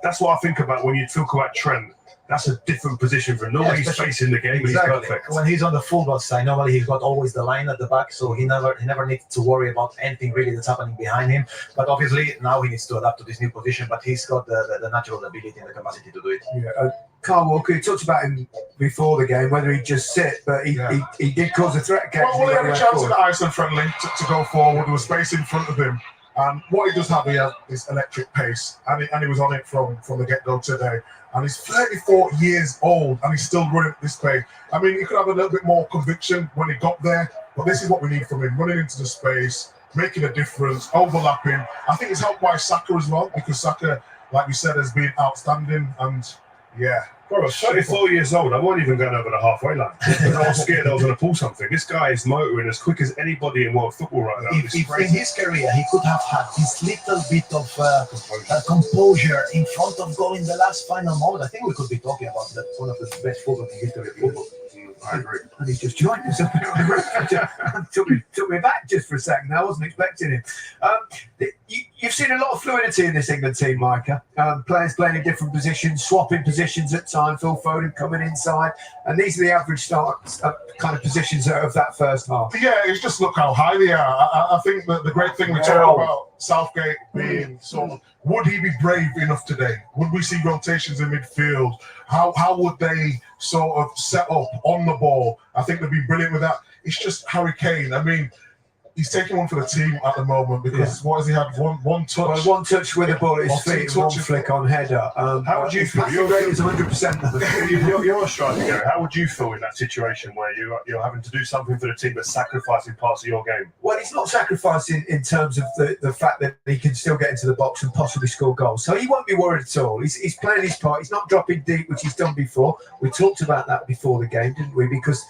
That's what I think about when you talk about Trent. That's a different position for him. Normally he's facing the game, exactly. He's perfect. When he's on the fullback side, normally he's got always the line at the back, so he never needs to worry about anything really that's happening behind him. But obviously now he needs to adapt to this new position, but he's got the natural ability and the capacity to do it. Yeah. Kyle Walker, you talked about him before the game, whether he'd just sit, but he did cause a threat. Well, he had a chance in the Iceland friendly to go forward. There was space in front of him. What he does have, he has this electric pace, and he was on it from the get-go today. And he's 34 years old, and he's still running at this pace. I mean, he could have a little bit more conviction when he got there, but this is what we need from him: running into the space, making a difference, overlapping. I think it's helped by Saka as well, because Saka, like you said, has been outstanding. And yeah. Bro, 34 years old. I wasn't even going over the halfway line. I was scared I was going to pull something. This guy is motoring as quick as anybody in world football right now. If in his career he could have had this little bit of composure in front of goal in the last final moment, I think we could be talking about that one of the best fullbacks in history of football. I agree. And he's just joined us. took me back just for a second. I wasn't expecting it. You've seen a lot of fluidity in this England team, Micah. Players playing in different positions, swapping positions at times. Phil Foden coming inside, and these are the average start kind of positions of that first half. Yeah, it's just look how high they are. I think that the great thing we talk about Southgate being sort of, would he be brave enough today? Would we see rotations in midfield? How would they sort of set up on the ball? I think they'd be brilliant with that. It's just Harry Kane. I mean, he's taking one for the team at the moment because what has he had? One touch. Well, one touch with the ball at his feet, one flick on header. How would you feel? Your rate is 100%. You're a striker, Gary. How would you feel in that situation where you're having to do something for the team but sacrificing parts of your game? Well, he's not sacrificing in terms of the fact that he can still get into the box and possibly score goals. So he won't be worried at all. He's playing his part. He's not dropping deep, which he's done before. We talked about that before the game, didn't we? Because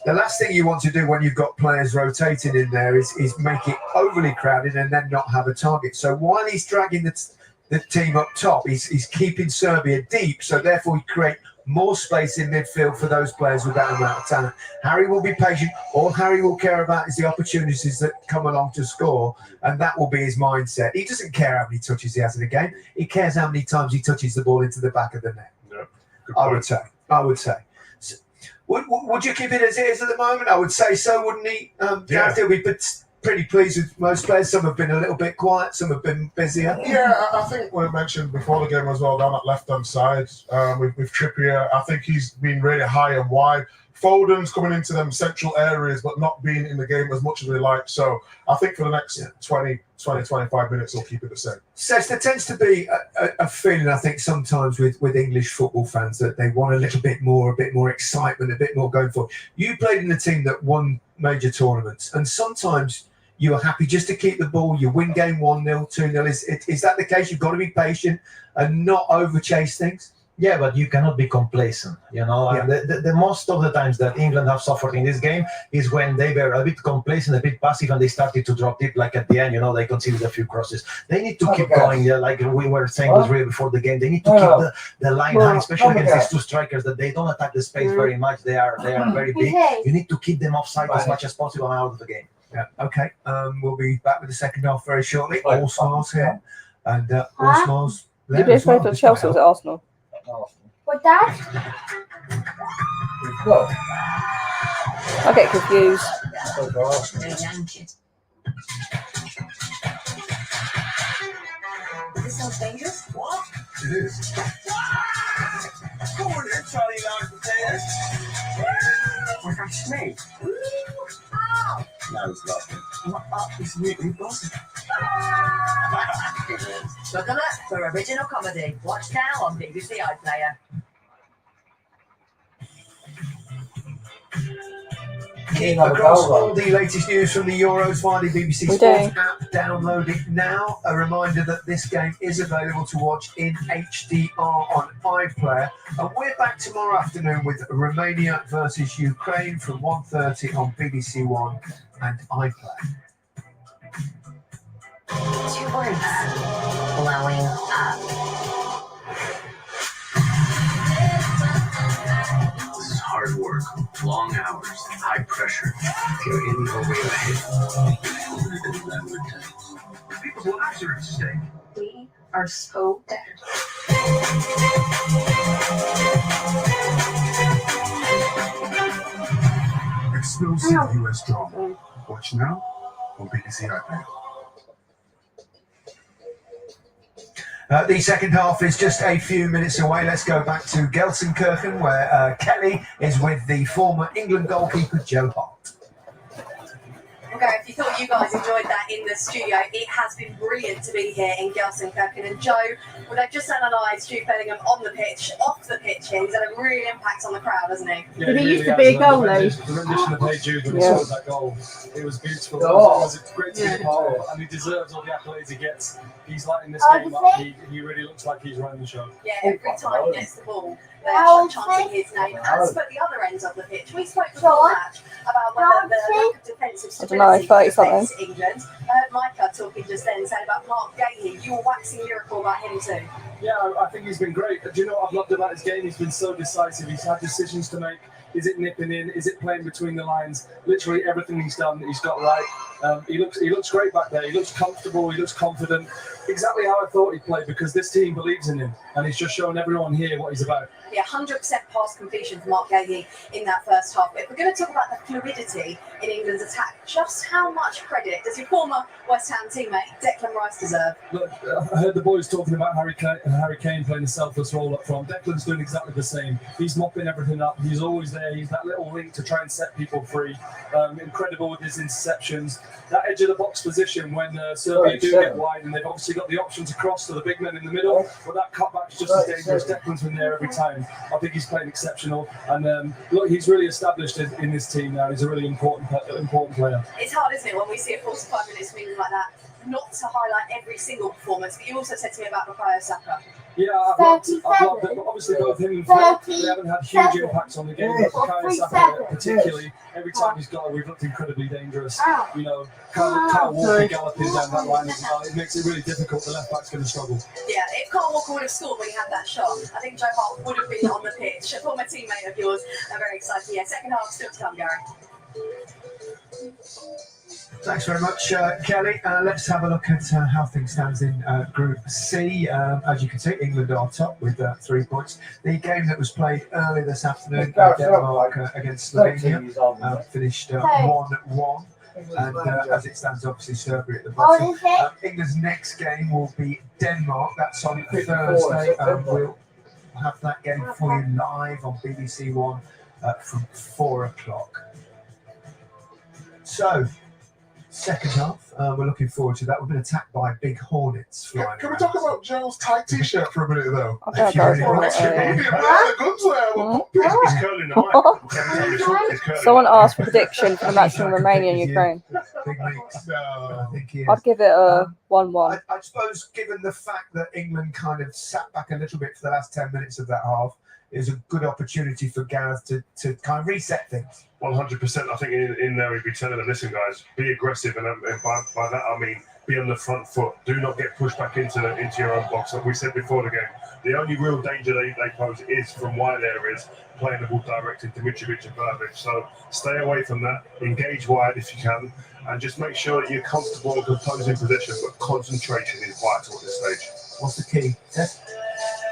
the last thing you want to do when you've got players rotating in there is make it overly crowded and then not have a target. So while he's dragging the team up top, he's keeping Serbia deep. So therefore, he create more space in midfield for those players with that amount of talent. Harry will be patient. All Harry will care about is the opportunities that come along to score, and that will be his mindset. He doesn't care how many touches he has in a game. He cares how many times he touches the ball into the back of the net. Yeah, I would say. Would you keep it as it is at the moment? I would say so, wouldn't he? He'll be pretty pleased with most players. Some have been a little bit quiet, some have been busier. Yeah, I think we mentioned before the game as well, down that left-hand side with Trippier. I think he's been really high and wide. Foden's coming into them central areas, but not being in the game as much as they like. So I think for the next 20-25 minutes, he'll keep it the same. So there tends to be a feeling, I think, sometimes with English football fans that they want a little bit more excitement, a bit more going forward. You played in a team that won major tournaments, and sometimes you are happy just to keep the ball. You win game 1-0, 2-0. Is that the case? You've got to be patient and not over chase things. Yeah, but you cannot be complacent, you know. Yeah. And the most of the times that England have suffered in this game is when they were a bit complacent, a bit passive, and they started to drop deep. Like at the end, you know, they conceded a few crosses. They need to keep going. Yeah, like we were saying this really before the game. They need to keep the line high, especially against these two strikers that they don't attack the space very much. They are very big. You need to keep them offside as much as possible and out of the game. Yeah. Okay. We'll be back with the second half very shortly. All smiles here, and all smiles there. Did you as well. play for Chelsea or was it Arsenal? What that? I get confused. This sounds dangerous. What? It is. Come on then, Charlie large potatoes. What that's me? No, it's not. It's really bossy. Look at that for original comedy. Watch now on BBC iPlayer. Across all the latest news from the Euros via the BBC We Sports do. app. Download it now. A reminder that this game is available to watch in HDR on iPlayer. And we're back tomorrow afternoon with Romania versus Ukraine from 1:30 on BBC One and iPlayer. 2 words. Blowing up. This is hard work, long hours, high pressure. If you're in or way ahead, People's lives are at stake. We are so dead. Exclusive US drama. Watch now on BBC iPlayer. The second half is just a few minutes away. Let's go back to Gelsenkirchen, where Kelly is with the former England goalkeeper Joe Hart. Okay, if you thought you guys enjoyed that in the studio, it has been brilliant to be here in Gelsenkirchen. And Joe, well, they've just analysed Jude Bellingham on the pitch, off the pitch here. He's had a real impact on the crowd, hasn't he? Yeah, He used to be a goalie. The rendition of Hey Jude when he Yeah. scored that goal, it was beautiful. Oh. It was great to be a part of, and he deserves all the accolades he gets. He's lighting this game up. He really looks like he's running the show. Yeah, every time he gets the ball, they are chanting his name. As for the other ends of the pitch, we spoke before the match about whether the lack of defensive I don't know, stability 30 something. affects England. I heard Micah talking just then, saying about Mark Gahey. You were waxing lyrical about him too. Yeah, I think he's been great. Do you know what I've loved about his game? He's been so decisive. He's had decisions to make. Is it nipping in? Is it playing between the lines? Literally everything he's done, he's got right. He looks great back there. He looks comfortable. He looks confident. Exactly how I thought he'd play, because this team believes in him, and he's just showing everyone here what he's about. Yeah, 100% pass completion for Mark Gahey in that first half. But if we're going to talk about the fluidity in England's attack, just how much credit does your former West Ham teammate Declan Rice deserve? Look, I heard the boys talking about Harry Kane playing a selfless role up front. Declan's doing exactly the same. He's mopping everything up. He's always there. He's that little link to try and set people free. Incredible with his interceptions. That edge of the box position when Serbia do get wide, and they've obviously got the option to cross to the big men in the middle, but that cutback's just as dangerous. Declan's been there every time. I think he's playing exceptional, and look, he's really established in this team now. He's a really important player. It's hard, isn't it, when we see a 45 minutes meeting like that, not to highlight every single performance. But you also said to me about Bukayo Saka. Yeah, I've loved it, but obviously both him and Fred, they haven't had huge impacts on the game. But Bukayo Saka, particularly, every time he's got it, we've looked incredibly dangerous. You know, Kyle Walker galloping down that line as well. It makes it really difficult. The left back's going to struggle. Yeah, if Kyle Walker would have scored when he had that shot, I think Joe Hart would have been on the pitch. A former teammate of yours. I'm very excited. Yeah, second half still to come, Gary. Thanks very much, Kelly. Let's have a look at how things stand in Group C. As you can see, England are top with 3 points. The game that was played earlier this afternoon, Denmark against Slovenia, finished 1-1. And as it stands, obviously, Serbia at the bottom. England's next game will be Denmark. That's on Thursday. We'll have that game for you live on BBC One from 4 o'clock. So, second half. We're looking forward to that. We've been attacked by big hornets flying. Can we talk about Gerald's tight t-shirt for a minute though? I don't know. The guns there. He's curling the mic. He's curling. Someone asked for prediction for the match between Romania and Ukraine. Big mix. I think he is. I'd give it a 1-1. I suppose, given the fact that England kind of sat back a little bit for the last 10 minutes of that half, is a good opportunity for Gareth to kind of reset things. 100%. I think in there he'd be telling them, listen, guys, be aggressive, and by that I mean be on the front foot. Do not get pushed back into your own box. Like we said before the game, the only real danger they pose is from wide areas, playing the ball direct into Mitrovic and Vlahovic. So stay away from that. Engage wide if you can, and just make sure that you're comfortable and composed in possession. But concentration is vital at this stage. What's the key?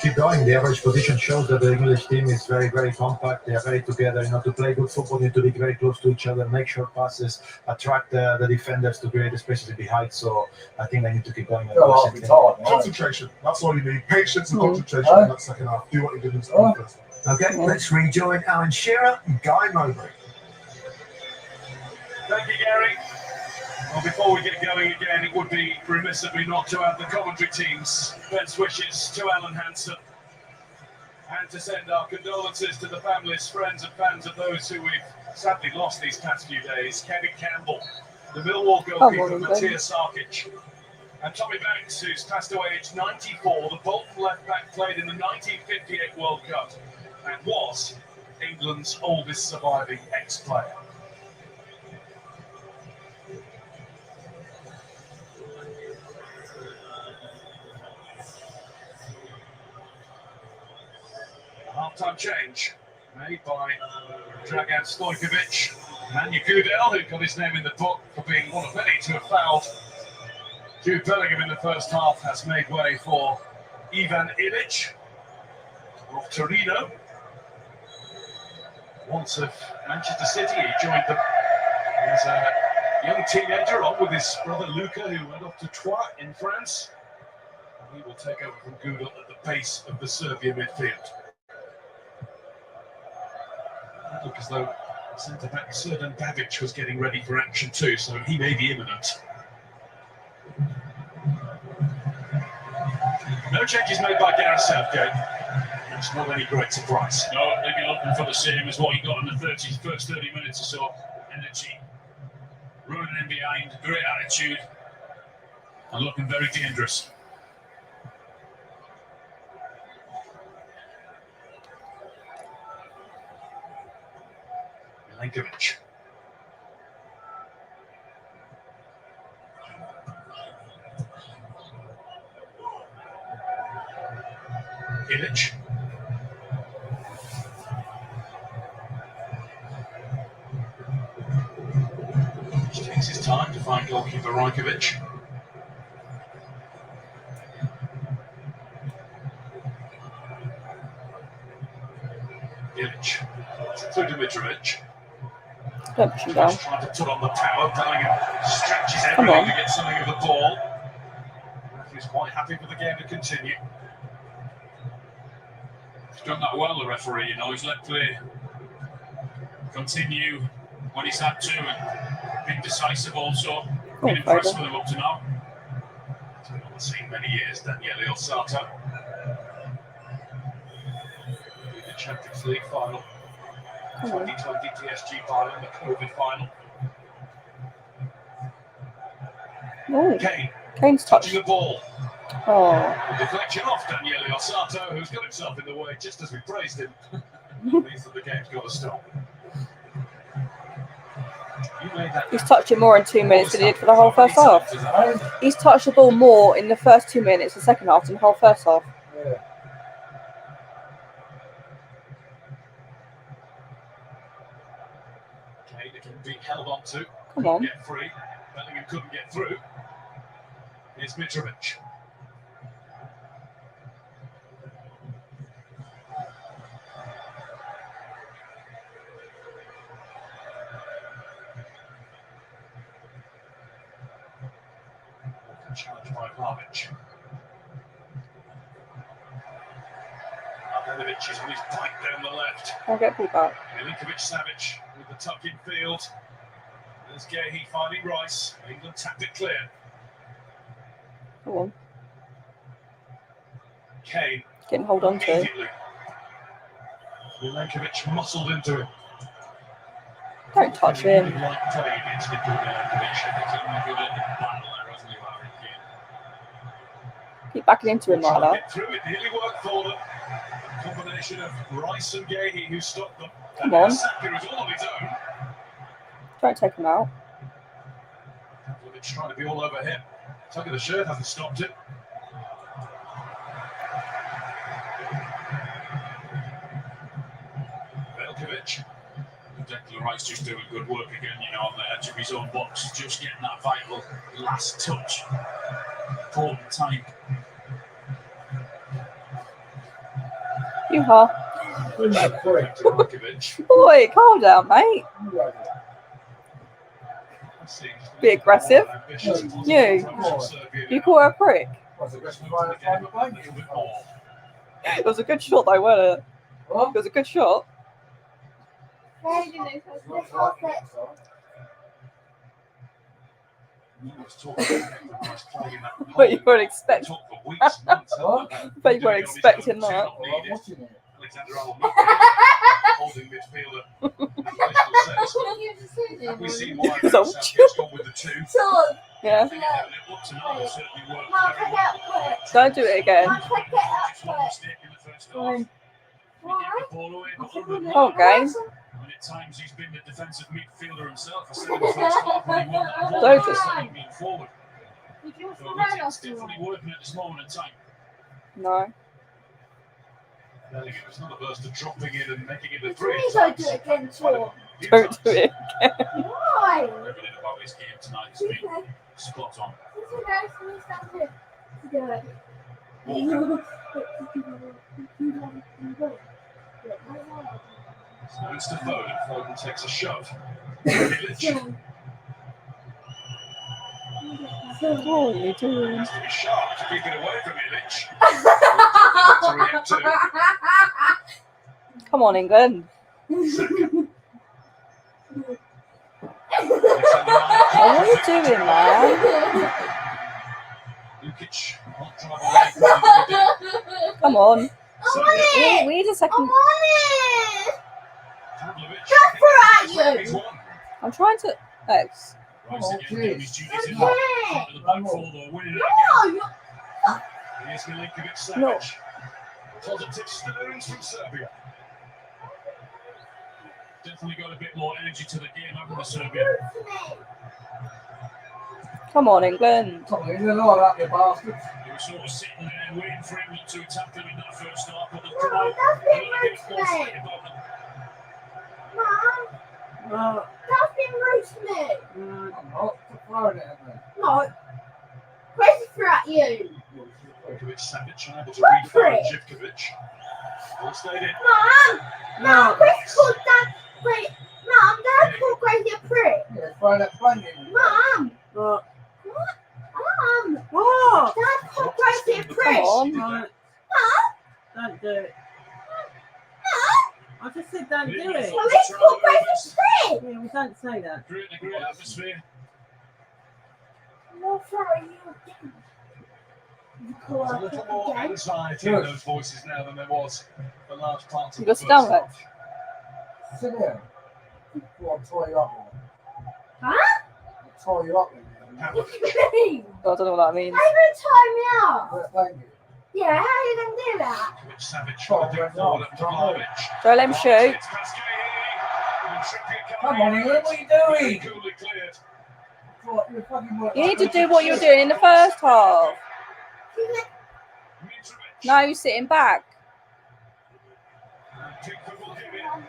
Keep going. The average position shows that the English team is very, very compact. They are very together. To play good football, you need to be very close to each other, make short passes, attract the defenders to create spaces behind. So I think they need to keep going. Concentration. That's all you need. Patience and concentration in that second half. Do what you did in the first. Okay, let's rejoin Alan Shearer and Guy Mowbray. Thank you, Gary. Well, before we get going again, it would be remiss of me not to add the commentary team's best wishes to Alan Hansen and to send our condolences to the families, friends and fans of those who we've sadly lost these past few days. Kevin Campbell, the Millwall goalkeeper Matthias Sarkic, and Tommy Banks, who's passed away aged 94, the Bolton left-back played in the 1958 World Cup and was England's oldest surviving ex-player. Half-time change made by Dragan Stojkovic. Manu Gudel, who got his name in the book for being one of many to have fouled Jude Bellingham in the first half, has made way for Ivan Ilic of Torino. Once of Manchester City, he joined them as a young teenager, on with his brother Luca, who went off to Troyes in France. And he will take over from Gudel at the base of the Serbia midfield. It looked as though centre-back Srdan Babic was getting ready for action too, so he may be imminent. No changes made by Gareth Southgate. It's not any great surprise. No, they'd be looking for the same as what he got in the first 30 minutes or so. Energy, running in behind, great attitude, and looking very dangerous. Milenkovic. Ilic. He takes his time to find goalkeeper Rajkovic. Ilic. Through to Mitrovic. Don't push him down. Trying to put on the power. Bellingham stretches everything to get something of the ball. He's quite happy for the game to continue. He's done that well, the referee, you know. He's let play continue when he's had to and been decisive also. Been impressed with him up to now. He's been on the scene many years, Daniele Ossato. The Champions League final. 2020 TSG final, the COVID final. Ooh. Kane's touching the ball. Oh. The deflection off Daniele Ossato, who's got himself in the way just as we praised him. Means that the game's got to stop. He's touched it more in 2 minutes than he did for the whole first half. He's touched the ball more in the first 2 minutes of the second half than the whole first half. Okay, they can be held on to. Come on. Get free. Bellingham couldn't get through. Here's Mitrovic. Challenged by Vlahovic. Milinkovic is on his bike down the left. I'll get pulled back. Milinkovic Savic with the tuck in field. There's Gahey finding Rice. England tapped it clear. Come on. Kane. Getting hold on to. Immediately. Milenkovic muscled into it. Don't touch him. Keep backing into him like that. Through it nearly worked for them. Combination of Rice and Gahey who stopped them. Come on. Saka is all on his own. Don't take him out. It's trying to be all over him. Tugging the shirt hasn't stopped it. Veljkovic. Declan Rice just doing good work again, you know, on the edge of his own box, just getting that vital last touch. Important time. You-ha. Veljkovic. Boy, calm down, mate. Be aggressive. You call her a prick. It was a good shot though, wasn't it? It was a good shot. But you weren't expecting. But you weren't expecting that. Holding midfielder. Have we seen why So- Southgate's gone with the two? Yeah. It looked tonight, it certainly worked very well. Don't do it again. Just one mistake in the first half. He gave the ball away, but other than that, Oh, game. and at times he's been the defensive midfielder himself. I said in the first half when he won that ball, Don't he was do- sending me forward. So it's definitely working at this moment in time. No. It's not averse to dropping in and making it a three. Please don't do it again, Sean. Don't do it. Why? Everything about his game tonight has been spot on. So it's to Foden. Foden takes a shove. Milic What are you doing? has to be sharp to keep it away from Milic. To react to. Come on, England. Saka. Oh, what are you doing, man? Lukic won't drive away from the Come on. Saka. We need a second. Pavlovic. Just for at you. He's won. I'm trying to. X. Rice again doing his duties in front of the back four, though, winning it again. Here's Milinkovic Savic. No. Positive stirrings from Serbia. Definitely got a bit more energy to the game, haven't they, Serbia? Come on, England. They were sort of sitting there and waiting for him to attack them in that first half, but they've come out a little bit more fight about them. Mom, that's been rude to me. No. Christopher at you. Milinkovic Savic unable to What refind trick? Jivkovic. All stayed in. Mom! No, Chris called that prick. Mom, Dad called Gracie a prick. Mom! What? Mom! What? Dad called Gracie a Come prick. on. Right. Mom! Don't do it. I just said don't do it. Well, let's call Gracie a prick. Yeah, we don't say that. Great atmosphere. No, sorry, you again. You call There's a her little prick more again? anxiety in those voices now than there was for large parts of You the got first stomach. half. Sit down. I'll tie you up. Huh? I'll tie you up. What do you mean? I don't know what that means. How you gonna tie me up? Thank you. Yeah, how are you gonna do that? Which Savic tried to forward up to Vlahovic. Don't let him shoot. It's past Gahey. And Trippier Come coming on, in. England, what are you doing? Coolly cleared. You need to do what you were doing in the first half. Mitrovic. Now you're sitting back. And Pickford will give it. And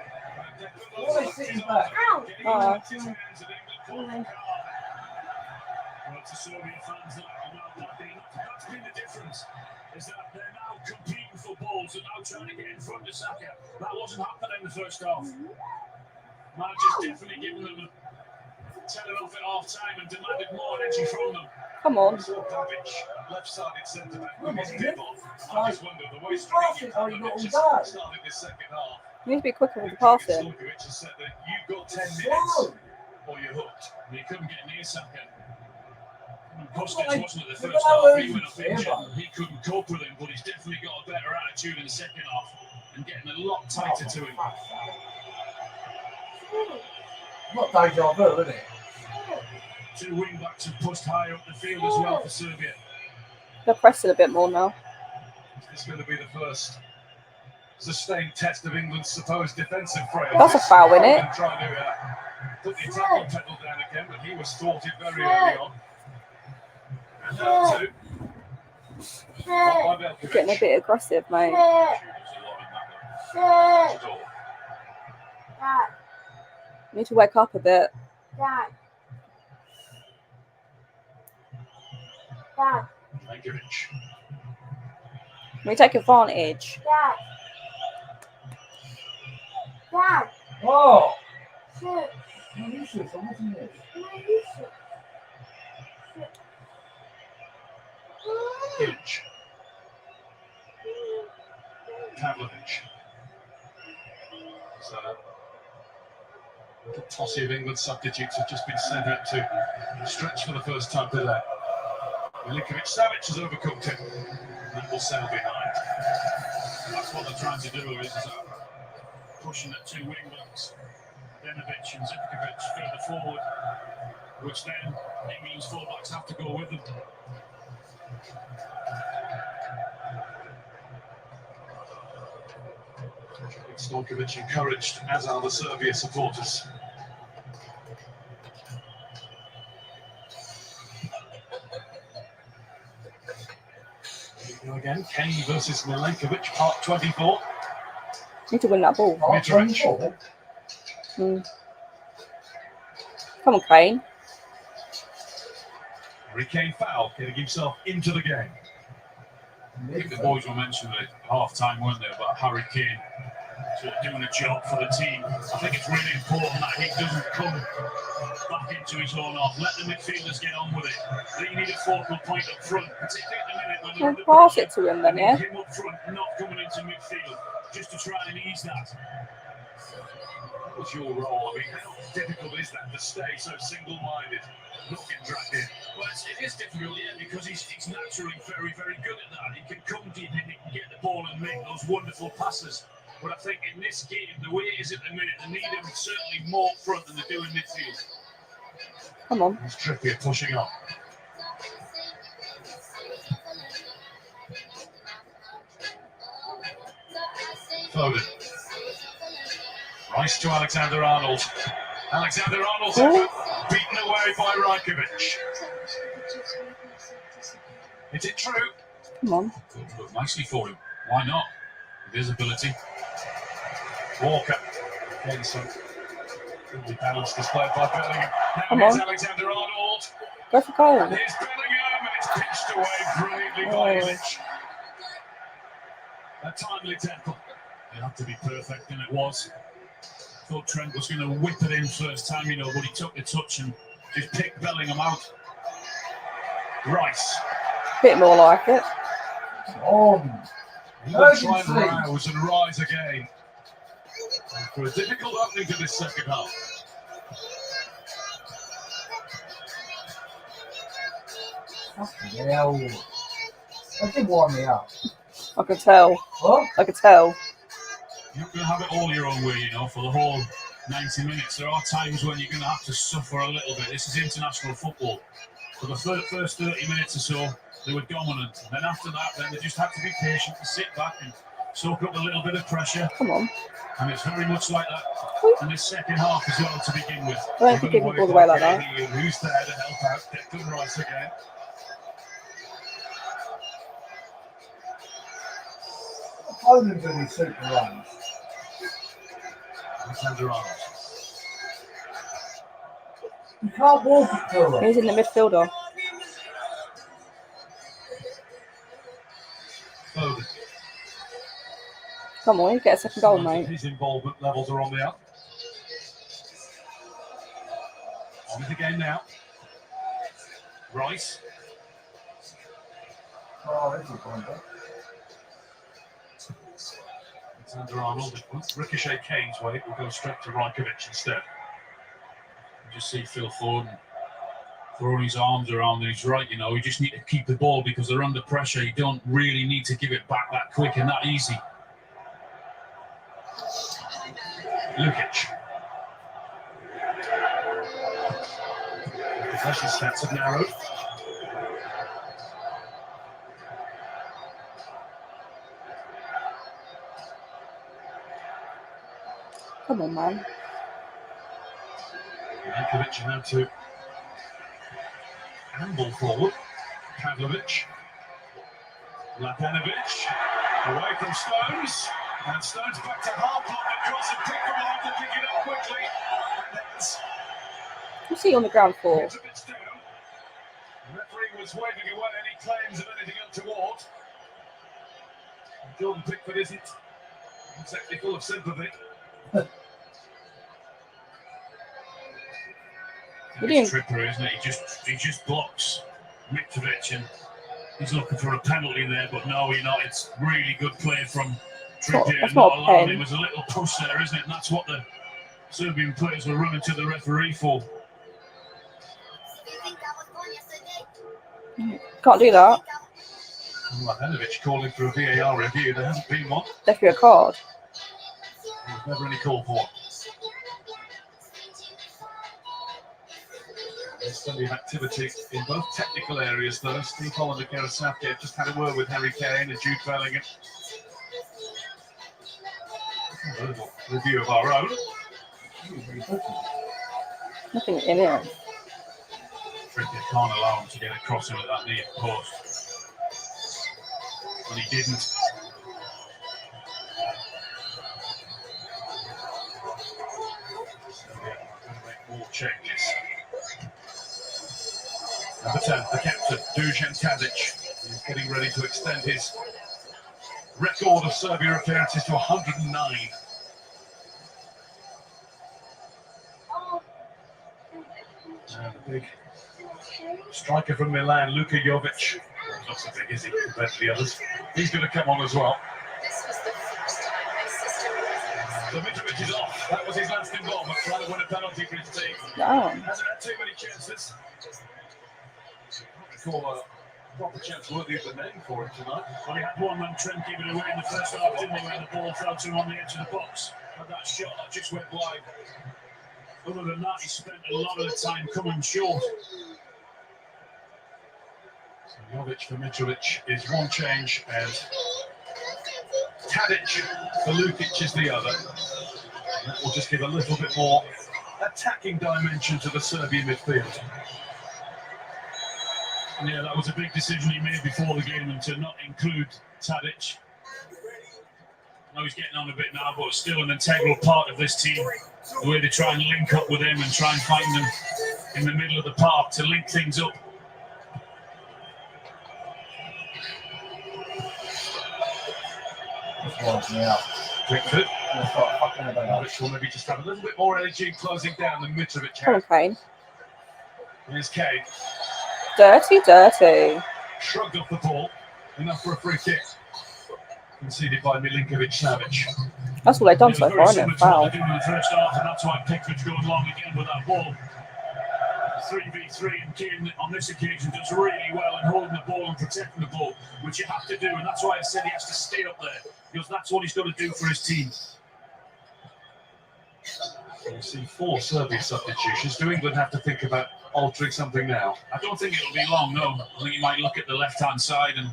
Declan Why Rice sitting is back? on. Ow. Getting Oh. into his hands and England caught the card. Well, to Serbian fans, that's been the difference. Is that they're now competing for balls and now trying to get in front of Saka. That wasn't happening in the first half. Manager's definitely given them a telling off at half time and demanded more energy from them. Come on. So Davic, left-sided centre back with his nibble. I just wonder the way Striking started this second half. You need to be quicker with the passing. Stojkovic has said that you've got 10 minutes. or you're hooked. And he couldn't get near Saka. Kostic wasn't at the first half. He went up injured. He couldn't cope with him, but he's definitely got a better attitude in the second half and getting a lot tighter to him. Not deja vu, isn't it? Two wing backs have pushed higher up the field as well for Serbia. They're pressing a bit more now. This is going to be the first sustained test of England's supposed defensive frailties. That's a foul, isn't it? Trying to put the attacking pedal down again, but he was thwarted very early on. And now two. Getting a bit aggressive, mate. Need to wake up a bit. Lankovic. We take advantage. Oh! Hitch. Pavlovich. So, the tossy of England substitutes have just been sent out to stretch for the first time today. Milinkovic-Savic has overcooked him. That will settle behind. That's what they're trying to do, is pushing the two wing backs. Denovic and Zivkovic further forward, which then England's fullbacks have to go with them. Stojkovic encouraged, as are the Serbia supporters. Here we go again, Kane versus Milenkovic, part 24. Need to win that ball. Mitrovic. Come on, Kane. Harry Kane foul, getting himself into the game. I think the boys were mentioning at half-time, weren't they, about Harry Kane sort of doing a job for the team. I think it's really important that he doesn't come back into his own half. Let the midfielders get on with it. They need a focal point up front, particularly at the minute when they're under Pass it to him then, yeah? him up front, not coming into midfield, just to try and ease that. What's your role? I mean, how difficult is that to stay so single-minded, not get dragged in? Well, it is difficult, yeah, because he's naturally very, very good at that. He can come deep in, he can get the ball and make those wonderful passes. But I think in this game, the way it is at the minute, they need him certainly more front than they do in midfield. Come on. It's Trippier pushing on. Foden. Rice to Alexander-Arnold. Alexander-Arnold beaten away by Rajkovic. Is it true? Come on. Look nicely for him. Why not? Visibility. Walker. Again, some really balanced display by Bellingham. Come Now here's on. Alexander-Arnold. Go for goal. And here's Bellingham, and it's pitched away brilliantly by Illich. A timely tackle. It had to be perfect, and it was. Thought Trent was going to whip it in first time, but he took the touch and just picked Bellingham out. Rice. Bit more like it. England try and rouse and rise again. For a difficult opening to this second half. Hell. That did warm me up. I can tell. What? I can tell. You're not going to have it all your own way, for the whole 90 minutes. There are times when you're going to have to suffer a little bit. This is international football. For the first 30 minutes or so, they were dominant. And then after that, they just had to be patient and sit back and soak up a little bit of pressure. Come on. And it's very much like that in this second half as well to begin with. I don't think it can go all the way like that. Who's there to help out? Declan Rice again. Poland's going to be super runs. Alexander-Arnold. You can't walk it to them. He's in the midfielder. Foden. Come on, you get a second goal, mate. His involvement levels are on the up. On with the game now. Rice. Oh, this is fun. Alexander-Arnold. Ricochet Kane's way. We'll go straight to Rajkovic instead. just see Phil Foden throwing his arms around, and he's right, you know, you just need to keep the ball because they're under pressure. You don't really need to give it back that quick and that easy. Lukic. The possession stats have narrowed. Come on, man. Lukic now to handball forward. Pavlovic. Lapanovic. Away from Stones. And Stones back to half-court across and Pickford will have to pick it up quickly. And that's What's he on the ground for? it's a bit down. The referee was waving away any claims of anything untoward. Jordan Pickford isn't exactly full of sympathy. It's Tripper, isn't it? He just blocks Mitrovic, and he's looking for a penalty there, but no, you're not. It's really good play from Trippier, That's not not a allowing pen. him. There's a little push there, isn't it? And that's what the Serbian players were running to the referee for. Can't do that. Lapanovic calling for a VAR review. There hasn't been one. Definitely a card. There's never any call for. There's plenty of activity in both technical areas, though. Steve Holland and Gareth Southgate have just had a word with Harry Kane and Jude Bellingham. A little review of our own. Nothing in it. Trippier can't allow him to get across him at that near post. And he didn't. So yeah, going to make more changes. Number 10, the captain, Dusan Tadic, is getting ready to extend his record of Serbia appearances to 109. And the big striker from Milan, Luka Jovic, he's not so big, is he, compared to the others? He's going to come on as well. So Mitrovic is off. That was his last involvement, trying to win a penalty for his team. No. Hasn't had too many chances. Call a proper chance worthy of the name for him tonight. Well, he had one man Trent give it away in the first half, didn't he, when the ball fell to him on the edge of the box. But that shot that just went wide. Other than that, he spent a lot of the time coming short. So Jovic for Mitrovic is one change, and Tadic for Lukic is the other. That will just give a little bit more attacking dimension to the Serbian midfield. Yeah, that was a big decision he made before the game, and to not include Tadic. I know he's getting on a bit now, but still an integral part of this team. The way they try and link up with him and try and find them in the middle of the park to link things up. Pickford. Which will maybe just have a little bit more energy closing down than Mitrovic Come on, had. Kane. Here's Kane. Dirty, dirty. Shrugged off the ball. Enough for a free kick. Conceded by Milinkovic Savic. That's all they've done so far, isn't it? Foul. In the first half, and that's why Pickford's going long again with that ball. 3v3, and Kane on this occasion does really well in holding the ball and protecting the ball, which you have to do, and that's why I said he has to stay up there, because that's what he's got to do for his team. You see 4 Serbia substitutions. Do England have to think about altering something now? I don't think it'll be long, no. I think he might look at the left-hand side and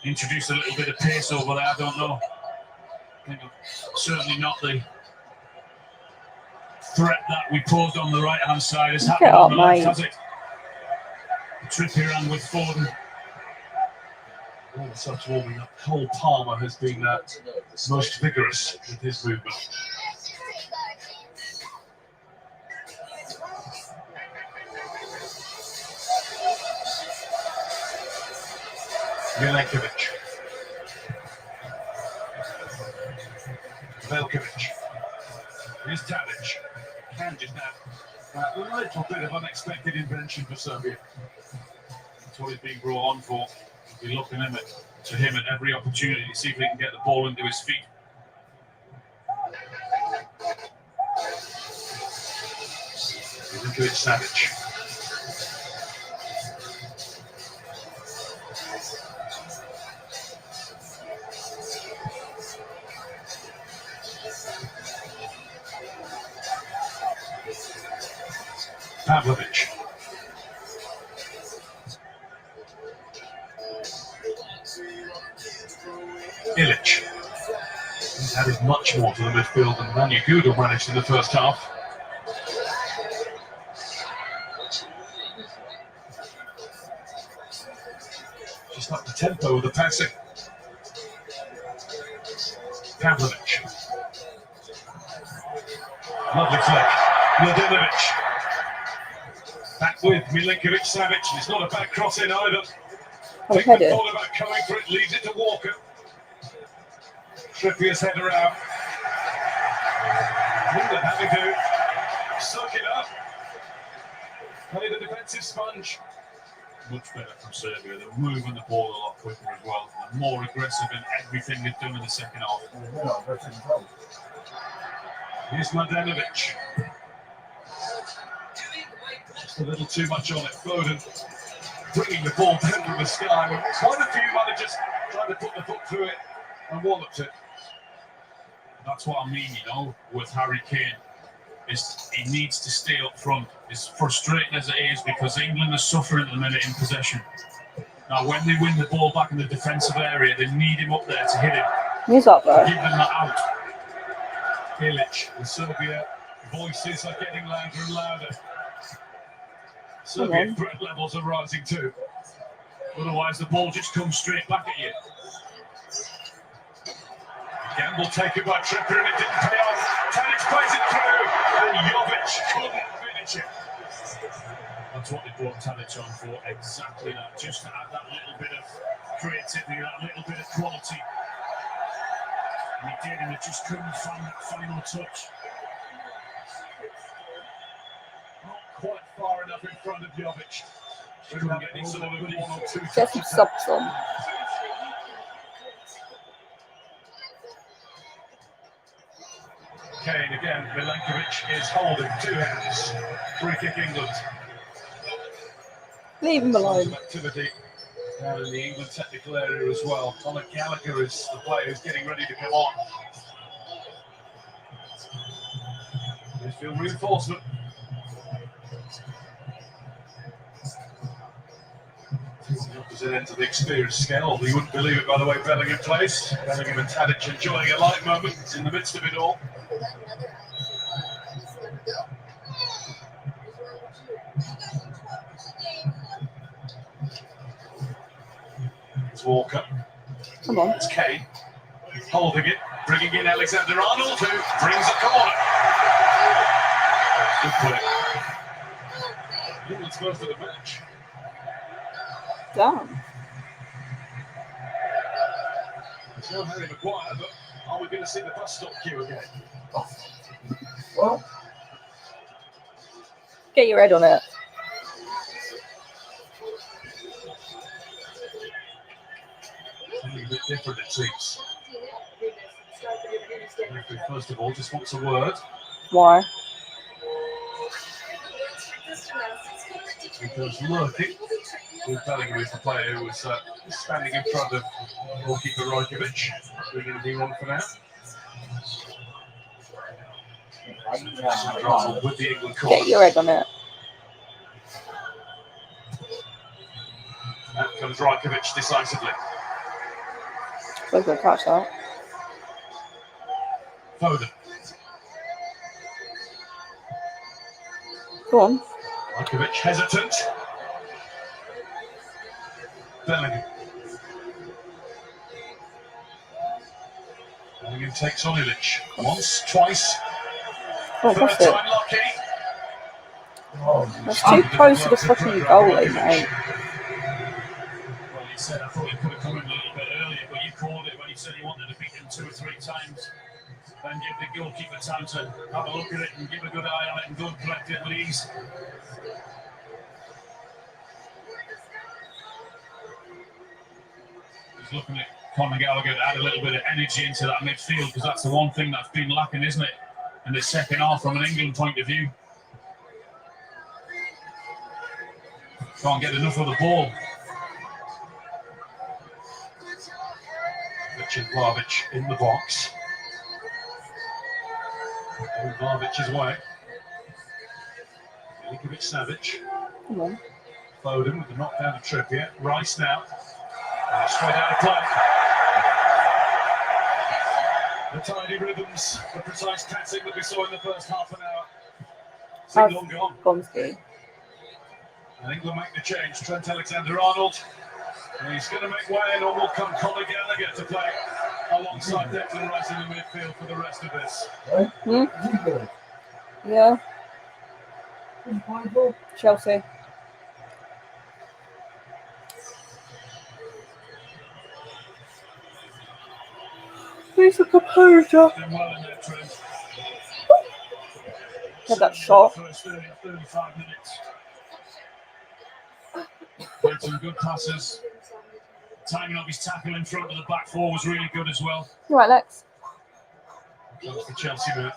introduce a little bit of pace over there. I don't know. I think certainly not the threat that we posed on the right-hand side has happened on the left, has it? Trippier and with Foden. All the subs warming up. Cole Palmer has been most vigorous with his movement. Milenkovic. Velkovic. Here's Tadic. And just now, a little bit of unexpected invention for Serbia. That's what he's being brought on for. We're looking to him at every opportunity to see if he can get the ball into his feet. He's Milinkovic-Savic. Pavlovic. Ilic. He's added much more to the midfield than Manu Gudel managed in the first half. Just up the tempo of the passing. Pavlovic. Lovely flick. Mladenovic. Back with Milinkovic-Savic. It's not a bad cross in either. Think the thought about coming for it, leaves it to Walker. Trippier's header out. England having to suck it up. Play the defensive sponge. Much better from Serbia. They're moving the ball a lot quicker as well. And more aggressive in everything they've done in the second half. Here's Mladenovic. Just a little too much on it. Foden bringing the ball down from the sky. Quite a few managers trying to put the foot through it and walloped it. That's what I mean, you know, with Harry Kane. He needs to stay up front. As frustrating as it is, because England are suffering at the minute in possession. Now, when they win the ball back in the defensive area, they need him up there to hit it. He's up there. Give them that out. Ilic, the Serbia voices are getting louder and louder. Serbian threat levels are rising too. Otherwise, the ball just comes straight back at you. Gamble taken by Trippier and it didn't pay off. Tadic plays it through and Jovic couldn't finish it. That's what they brought Tadic on for, exactly that. Just to add that little bit of creativity, that little bit of quality. And he did, and they just couldn't find that final touch. Not quite far enough in front of Jovic. Couldn't get any sort of 1 or 2 touches. Get some subs on. Kane again, Milinkovic is holding 2 hands. Free kick England. Leave him alone. Activity down in the England technical area as well. Conor Gallagher is the player who's getting ready to come on. Midfield reinforcement. The opposite end of the experience scale. You wouldn't believe it by the way Bellingham plays. Bellingham and Tadic enjoying a light moment in the midst of it all. It's Walker. Come on. It's Kane. Holding it. Bringing in Alexander-Arnold, who brings a corner. Good play. England's first of the match. Damn. It's not Harry Maguire, but are we going to see the bus stop queue again? Well, get your head on it. Something a bit different, it seems. First of all, just wants a word. Why? Because lurking with Bellingham is the player who was standing in front of goalkeeper Rajkovic. We're going to be one for now. With the England corner. Get your head on it. Out comes Rajkovic decisively. We're going to catch that. Foden. Go on. Rajkovic hesitant. Bellingham. Bellingham takes on Ilic. Once, twice. Oh, Third that's it. time lucky. That's too close to the fucking goalie, mate. Well, you said I thought it could have come in a little bit earlier, but you called it when you said you wanted to beat him 2 or 3 times. Then give the goalkeeper time to have a look at it and give a good eye on it and go and collect it with ease. He's looking at Conor Gallagher to add a little bit of energy into that midfield, because that's the one thing that's been lacking, isn't it? In the second half from an England point of view. Can't get enough of the ball. Richard Vlahovic in the box. Vlahovic's way. Milinkovic Savic. Come on. Foden with the knockdown of Trippier. Rice now. Straight out of play. The tidy rhythms, the precise passing that we saw in the first half an hour. Signal gone. Gonski. And England make the change. Trent Alexander-Arnold. He's going to make way, and on will come Conor Gallagher to play alongside Declan Rice in the midfield for the rest of this. Yeah. Chelsea. Who's the composer? Had that shot. First 35 minutes. Had some good passes. Timing of his tackle in front of the back four was really good as well. Right, Lex. That was the Chelsea move.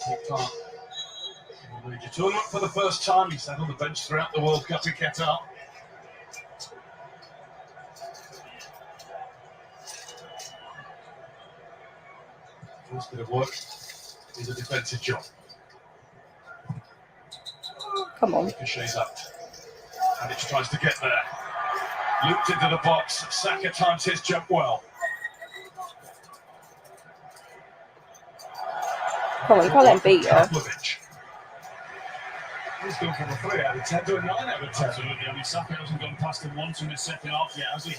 Take part in the major tournament for the first time. He sat on the bench throughout the World Cup in Qatar. First bit of work is a defensive job. Come on. Ricochets up. And it tries to get there. Looped into the box. Saka times his jump well. Come on, you can't let him beat you. He's gone from a 3 out of 10 to a 9 out of 10. Absolutely. I mean, Saka hasn't gone past him once in the second half yet, has he?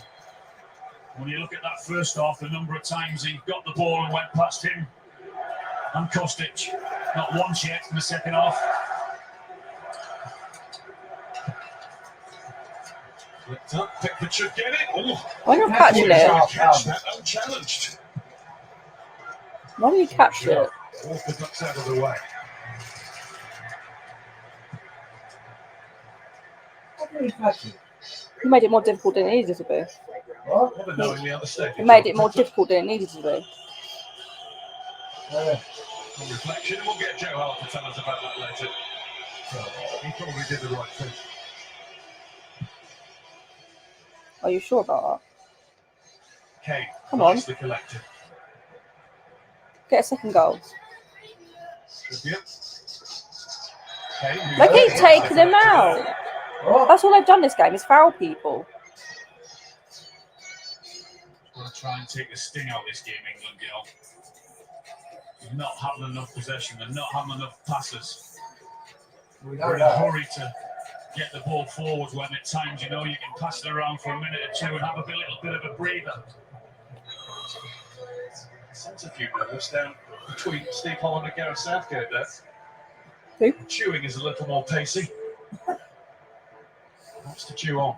When you look at that first half, the number of times he got the ball and went past him and Kostic. Not once yet in the second half. Pickford should get it. Why not catching it? Catch that unchallenged. Why don't you catch it? Walker ducks out of the way. You made it more difficult than it needed to be. Never knowing the other stage. You made it more difficult than it needed to be. On reflection, we'll get Joe Hart to tell us about that later. He probably did the right thing. Are you sure about that? Kane. Come on. Nicely collected. Get a second goal. Trippier. Kane. They keep taking him out. That's all they've done this game is foul people. Got to try and take the sting out of this game, England, girl. Not having enough possession and not having enough passes. We're in a hurry to get the ball forward when at times you know you can pass it around for a minute or two and have a little bit of a breather. I sense a few nerves down between Steve Holland and Gareth Southgate there. Who? Chewing is a little more pacey. Wants to chew on.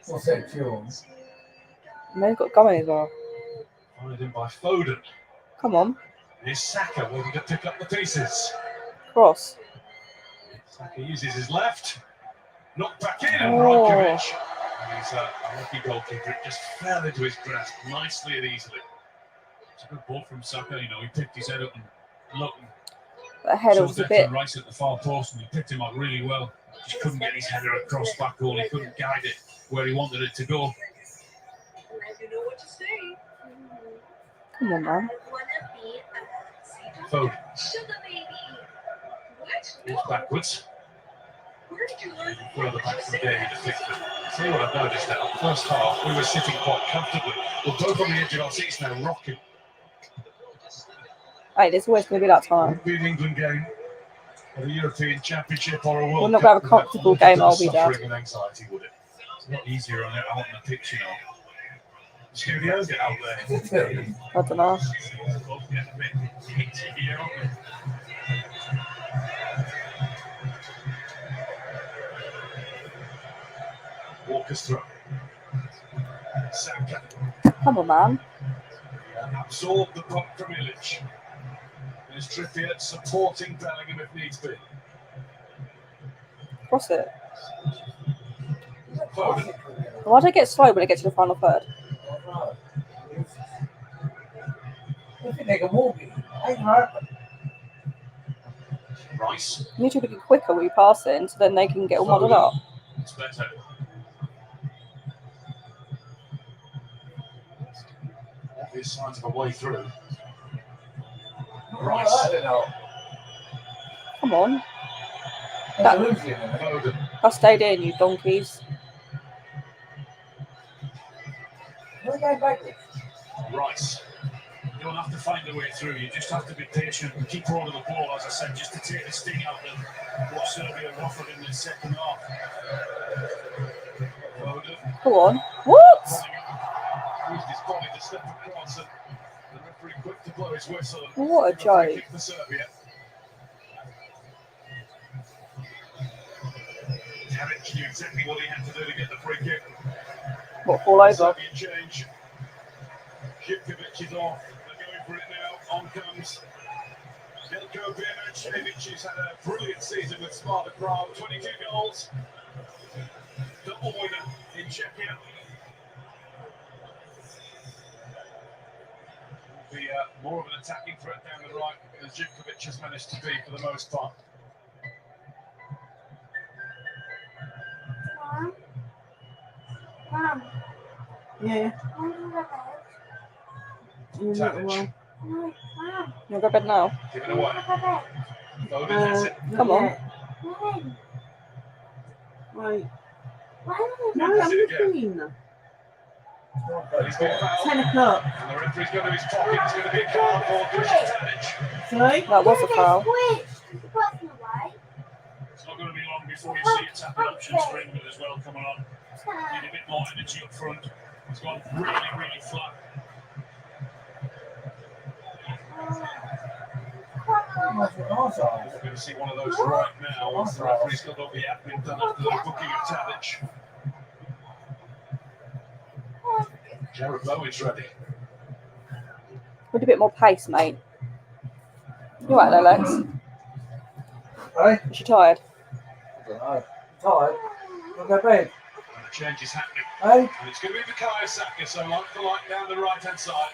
What's that, chew on? And they've got going as well. Followed in by Foden. Come on. Here's Saka waiting to pick up the pieces. Cross. Saka uses his left. Knocked back in and Oh. Rajkovic. He's a lucky goalkeeper. It just fell into his grasp nicely and easily. It's a good ball from Saka. You know, he picked his head up and looked. That header Saw was a Declan bit. Rice at the far post and he picked him up really well. Just couldn't get his header across back goal. He couldn't guide it where he wanted it to go. Come on, man. Foden. It's backwards. Further back from David to Pickford. See what I've noticed now. First half, we were sitting quite comfortably. We're both on the edge of our seats now, rocking. Hey, there's always going to be that time. It'll be an England game, or a European Championship, or a World We're not Cup. going to have a comfortable game, I'll be there. Suffering and anxiety, would it? It's not easier on the pitch, you know. Studios get out there. I don't know. Both get a bit heated here, aren't they? Walker's throw. Saka. Come on, man. Absorb the puck from Illich. There's Trippier supporting Bellingham if needs be. Cross it. Foden. Why do I get slow when I get to the final third? Rice. You need to be quicker when you pass it, so then they can get all muddled up. It's better. Obvious signs of a way through. Rice. Come on. Foden. I stayed in, you donkeys. Rice. You don't have to find a way through. You just have to be patient and keep hold of the ball, as I said, just to take the sting out of what Serbia have offered in the second half. Foden. Go on. What? Used his body to step across, and the referee quick to blow his whistle. What a joke. Kick for Serbia. Tadic knew exactly what he had to do to get the free kick. What, fall over? Serbian change. Živković is off. They're going for it now. On comes Veljko Birmančević. He's had a brilliant season with Sparta Prague. 22 goals. Double winner in Czechia. Will be more of an attacking threat down the right, as Živković has managed to be for the most part. Mom. Yeah. Tadic. You want to go to bed now? Give it away. Foden has it. Come on. Right. No, I'm has it again. looking. He's been fouled. 10 o'clock. And the referee's going to his pocket. It's going to be a card for Dusan Tadic. Sorry? That was a foul. It's not going to be long before you see attacking options for England as well coming on. Need a bit more energy up front. It's gone really, really flat. We're going to see one of those right now once the referee's got all the admin done after the booking of Tadic. Jared Bowen's ready. With a bit more pace, mate. You right there, Lex? Hey? Is she tired? I don't know. Tired? I'll go to bed. And the change is happening. Hey? And it's going to be Bukayo Saka, so like for like down the right hand side.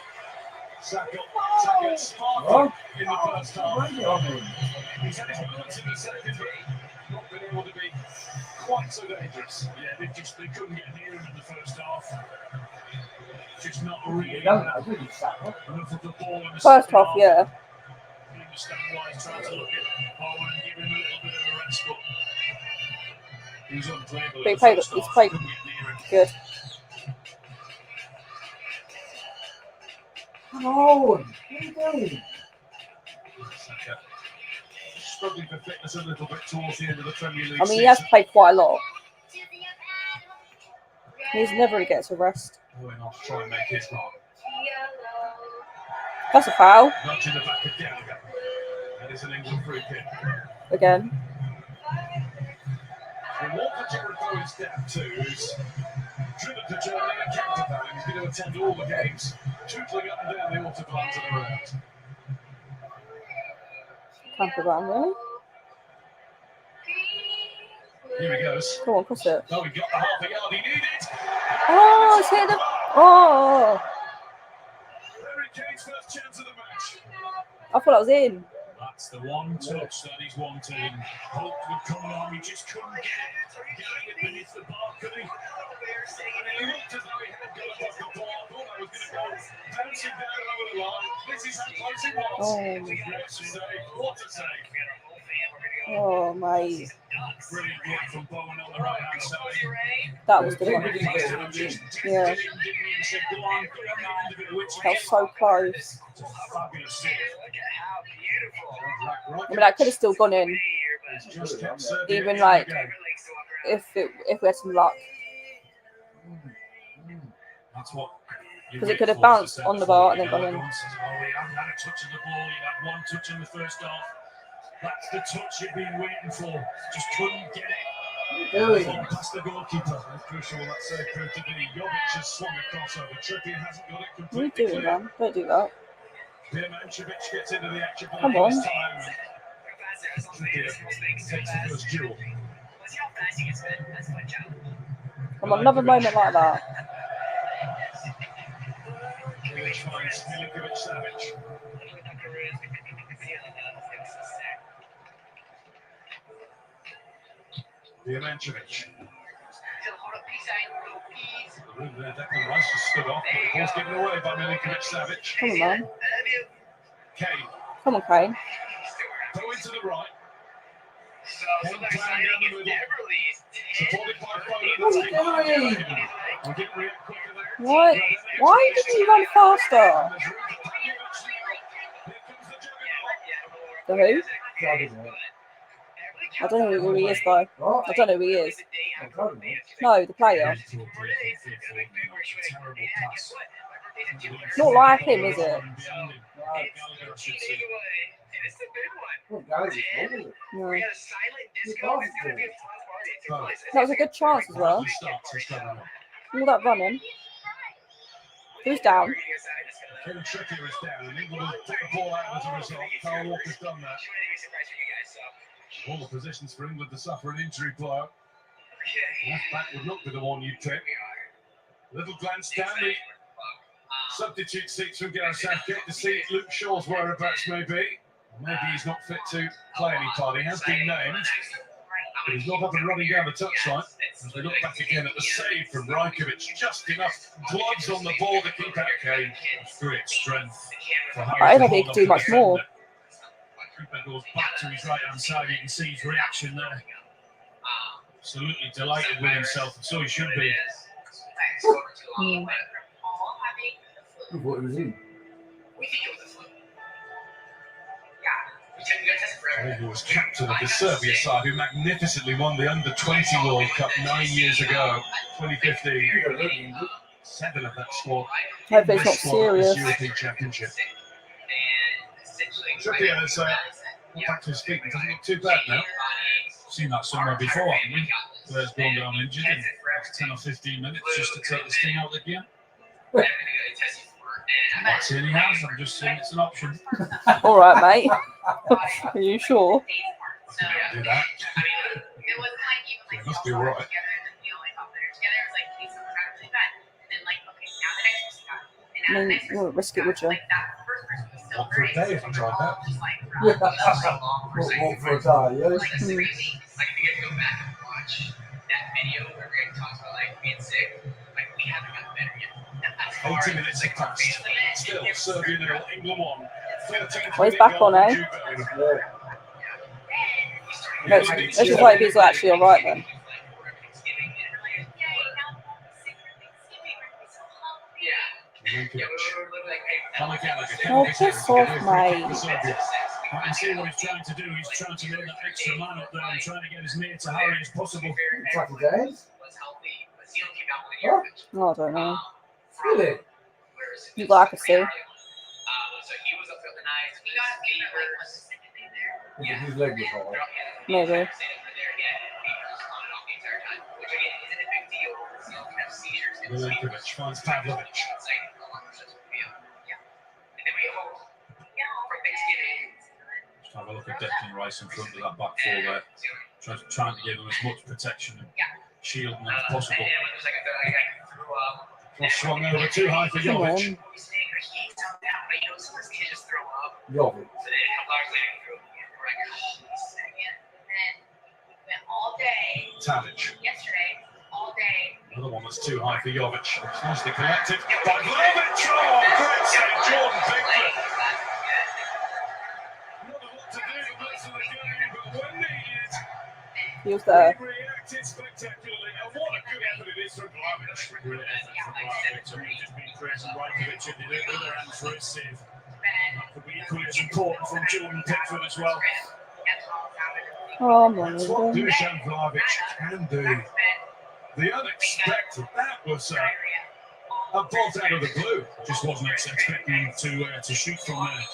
Saka sparking in the first half. He's had his moments in the second, but not been able to be quite so dangerous. Yeah, they couldn't get near him in the first half. Just not really enough of the ball in the First second half, yeah. You understand why he's trying to look at Owen and give him a little bit of a rest, but he was unplayable. But he's played good. Come on! What are you doing? Saka struggling for fitness a little bit towards the end of the Premier League I mean, he has played quite a lot. He's never really gets a rest. Going on to try and make his mark. That's a foul. Nudging the back of Gallagher. That is an England free kick. Again. And what Jared Bowen's down to is driven to Germany and counterpart. He's going to attend all the games, tootling up and down the autobahns and around. Campervan, really? Here he goes. Come on, cross it. Oh, he got the half a yard he needed. Oh, it's hit the. Oh! Harry Kane's first chance of the match. I thought that was in. That's the one touch that he's wanting. Hope would come along, he just couldn't get it. Getting it beneath the balcony. And he looked as though he had got above the ball. I thought I was going to go bouncing down over the line. This is how close it was. Oh. What a save. What a save. Oh, mate. Brilliant work from Bowen on the right hand side. That was the one. Yeah. That was so close. I mean, that could have still gone in. Even like if we had some luck. Because it could have bounced on the bar and then gone in. Oh, he hadn't had a touch of the ball. He had one touch in the first half. That's the touch you've been waiting for. Just couldn't get it. Ball past the goalkeeper. How crucial that save proved to be. Jovic has swung across over. Trippier hasn't got it What are you completely doing, clear. man? Don't do that. Birmančević gets into the action for Come the on. first time. Trippier takes the first duel. Come on, another moment like that. Milic finds Milinkovic-Savic. Birmančević. Declan Rice just stood off, but the ball's given away by Milinkovic Savic. Come on, man. Kane. Come on, Kane. Throw into the right. Kane playing down the middle. Supported by Foden. What? Why didn't you run faster? The who? I don't know who he is, though. I don't know who he is. No, the player. Not like him, is it? No. That was a good chance as well. All that running. Who's down? Kevin Trippier is down, and England will put the ball out as a result. Kyle Walker's done that. All the positions for England to suffer an injury blow. Left back would not be the one you'd pick. Little glance down the substitute seats from Gareth Southgate to see Luke Shaw's whereabouts may be. Maybe he's not fit to play any part. He has been named, but he's not up and running down the touchline. As we look back again at the save from Rajkovic, just enough gloves on the ball to keep out Kane. Great strength for Harry. I don't think he could do much more. Cooper goes back to his right-hand side. You can see his reaction there. Absolutely delighted with himself, and so he should be. I thought it was in. Who was captain of the Serbia side, who magnificently won the Under-20 World Cup 9 years ago, 2015. 7 of that squad. Hope it's not serious. European Championship. Trippier has got back to his feet. It doesn't look too bad now. Seen that somewhere before, haven't we? Players gone down injured in 10 or 15 minutes just to take this thing out again. I'm not saying he has, I'm just saying it's an option. Alright, mate. Are you sure? Do that. It must be alright. I mean, you wouldn't risk it, would you? What for a day if you tried that? What for a day, yeah? 80 minutes have passed. Still, Serbia 0, England 1. Well, he's back on, eh? Let's just hope he's actually alright then. Oh, piss off, mate. I can see what he's trying to do. He's trying to make that extra man up there and trying to get as near to Harry as possible. Oh, I don't know. Really? You like to see. His leg was hard. Maybe. Milinkovic finds Pavlovic. Just have a look at Declan Rice in front of that back four there. Trying to give him as much protection and shielding as possible. Cross swung over too high for Jovic. Jovic. Tadic. Another one that's too high for Jovic. It's nicely collected. Pavlovic! Oh, great save, Jordan Pickford. Not a lot to do the rest of the game, but when needed, He was there. he reacted spectacularly. And what a good effort it is from Vlahovic. Great effort from Vlahovic. And he's just been praising Rajkovic in the other hand for his save. That could be equally as important from Jordan Pickford as well. Oh, man. What Dusan Vlahovic can do. The unexpected, that was a bolt out of the blue. Just wasn't expecting him to shoot from there.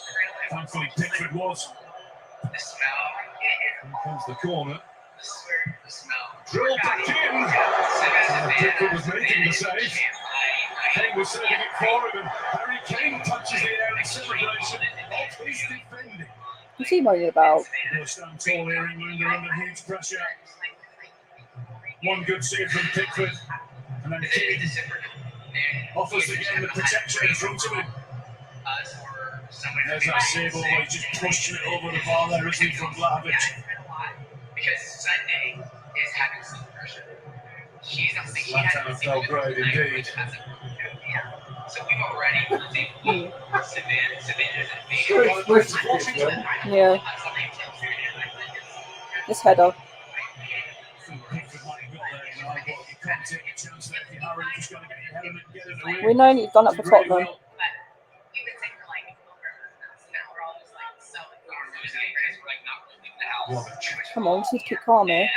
Thankfully, Pickford was. Here comes the corner. Drilled back in. Pickford was making the save. Kane was saving it for him, and Harry Kane punches the air in celebration of his defending. What's he moaning about? They'll stand tall here, England are under huge pressure. One good save from Pickford, and then Kane offers again the protection in front of him. There's that save over, he's just pushing it over the bar there, isn't he, from Vlahovic? Zlatan felt great indeed. Yeah. This header. We know you've done it for Tottenham. Come on, just keep calm here.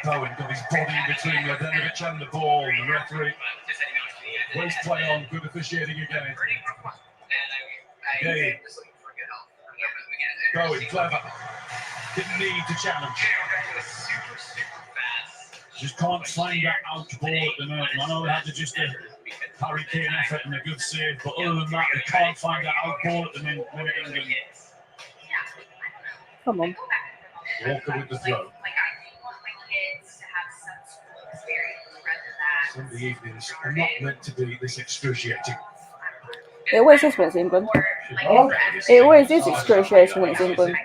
Bowen got his body between Mladenovic and the ball. The referee waste play on, good officiating again. Gay. Bowen, clever. Didn't need to challenge. Just can't find that out ball at the moment. I know they had to just a Harry Kane effort and a good save, but other than that, they can't find that out ball at the minute, England. Come on. Walker with the throw. Sunday evenings are not meant to be this excruciating. It always is when it's England. It always is excruciating when it's England.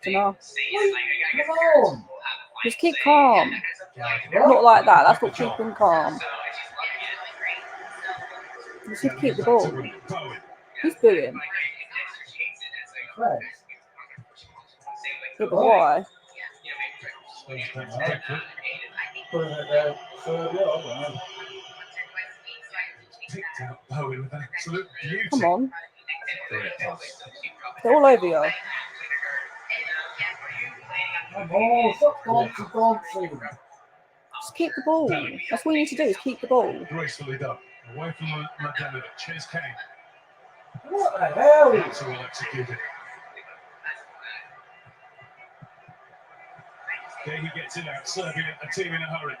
Dunno. Just keep calm. Not like that. That's not keeping calm. You should keep the ball. Who's booing? Yeah, but why? Come on. They're all over you. Just keep the ball. That's what you need to do, is keep the ball. Gracefully done. Away from Mladenovic. Here's Kane. What the hell? So well executed. Okay, he gets it out. Serbia, a team in a hurry.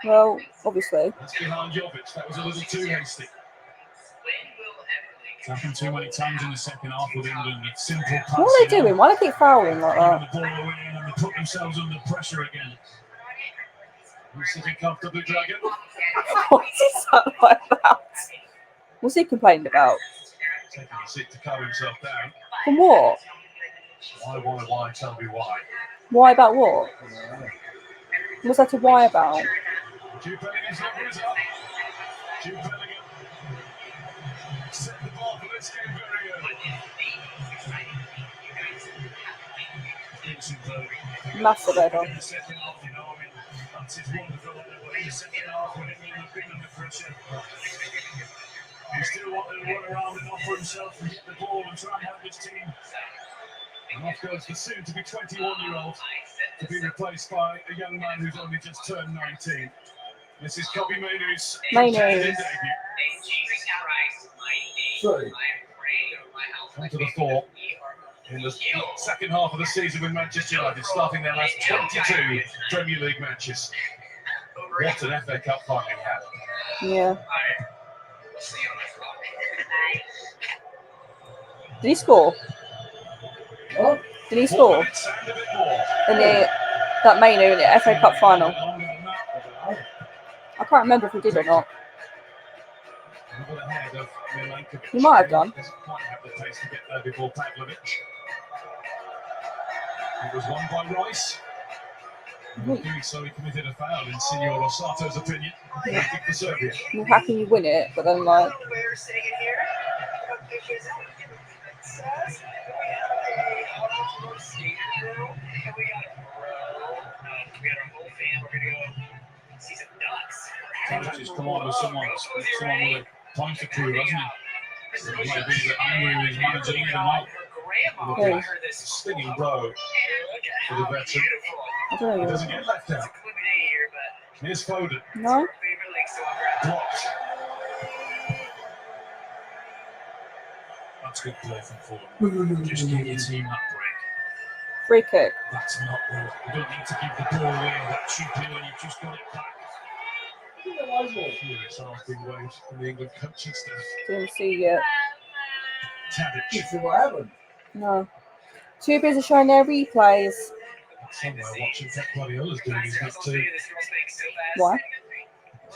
Well, obviously. That's behind Jovic. That was a little too hasty. It's happened too many times in the second half with England. It's simple passing. What are they doing? Why do they keep fouling like that? The ball away and they put themselves under pressure again. He's sitting comfortably, Dragon. What is he sound like that? What's he complaining about? Taking a seat to calm himself down. From what? Why? Tell me why. Why about what? What's that to why about? Jude Bellingham's number is up. Jude Bellingham set the bar for this game very early. Massive header. In the second half, you know, I mean, that's his wonderful level. In the second half, when England have been under pressure, he still wanted to run around and offer himself and hit the ball and try and help his team. And off goes the soon-to-be 21-year-old to be replaced by a young man who's only just turned 19. This is Kobbie Mainoo's debut. Sorry. Come to the fore in the second half of the season with Manchester United, starting their last 22 Premier League matches. What an FA Cup final he had. Yeah. Did he score? What? Did he score? In that Mainoo in the FA Cup final? I can't remember if he did or not. He might have done. Doesn't quite have the pace to get there before Pavlovic. It was won by Rice. Doing so, he committed a foul in Signor Rosato's opinion. Yeah. For Serbia. Well, how can you win it? But then, like, He's come on with someone with points to prove, hasn't he? It might be that Andrew is managing him out. yeah. Stinging blow for the veteran. I don't He know. doesn't get left out. Here's Foden. No? Blocked. That's good play from Foden. Just give your team that break. Free kick. That's not good. You don't need to give the ball away that cheaply when you've just got it back. Here it's half big waves from the England coaching staff. Didn't see yet. Tadic. See what happened? No. Too busy showing their replays. Somewhere watching Pep Guardiola's doing his bit too. Why?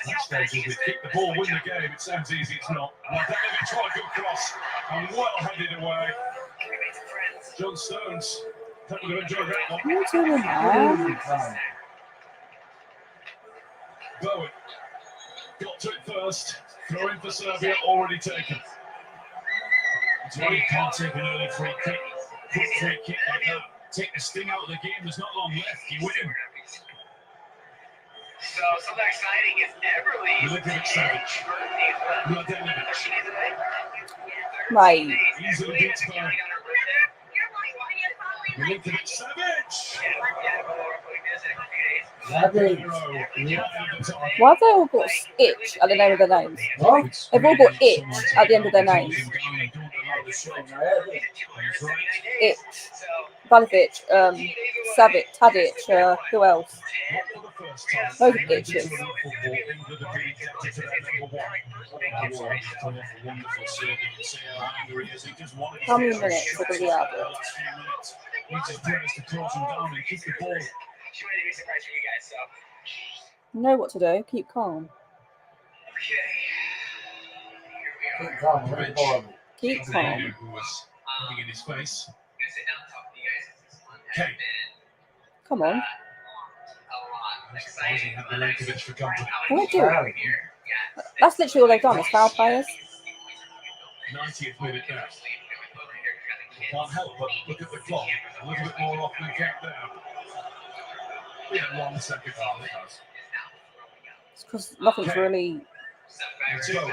That stage is we kick the ball, win the game. It sounds easy, it's not. Mladenovic tried to cross and well headed away. John Stones That would have enjoyed that one. What are you doing, man? Bowen got to it first. Throw in for Serbia, already taken. That's why you can't take an early free kick. Quick free kick like that. Take the sting out of the game. There's not long left. You win. So something exciting is Everly. Milinkovic Savage. Mladenovic. Right. Easily beats by Milinkovic Savage. Why have they all got itch at the end of their names? They've all got itch at the end of their names. Itch. Valovic, Savic, Tadic, who else? Loads of itches. How many minutes are going to be out there? You know what to do. Keep calm. Keep calm. Keep calm. Who was looking in his face? Okay. Come on. Milinkovic for company. What do they do? That's literally all they've done is foul players. 90th minute now. Can't help but look at the clock. A little bit more off than countdown. Yeah, 1 second half. It's because nothing's really.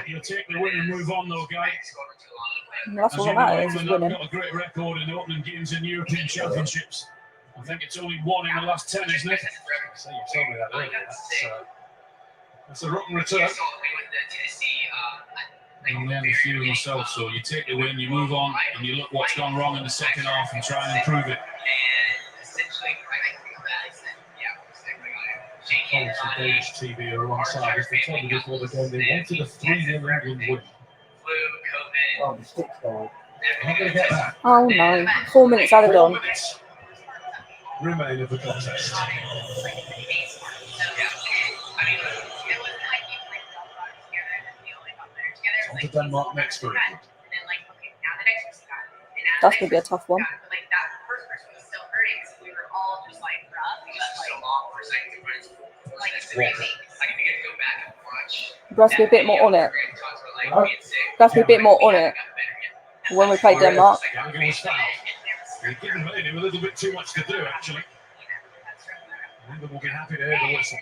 You'll take the win and move on, though, guys. That's all that matters, is winning. Got a great record in the opening games in European Championships. I think it's only 1 in the last 10, isn't it? So you told me that earlier. That's a rotten return. And then the few themselves. So you take the win, you move on, and you look what's gone wrong in the second half and try and improve it. Colts and Danish TV are alongside us. They told me before the game they wanted a 3-0 England win. Oh, the stick's going. Not going to get that. Oh no. 4 minutes added on. Remain of the contest. On to Denmark next for England. That's going to be a tough one. You have to be a bit more on it. You have to be a bit more on it when we play Denmark. You're giving him a little bit too much to do, actually. England will be happy to hear the whistle.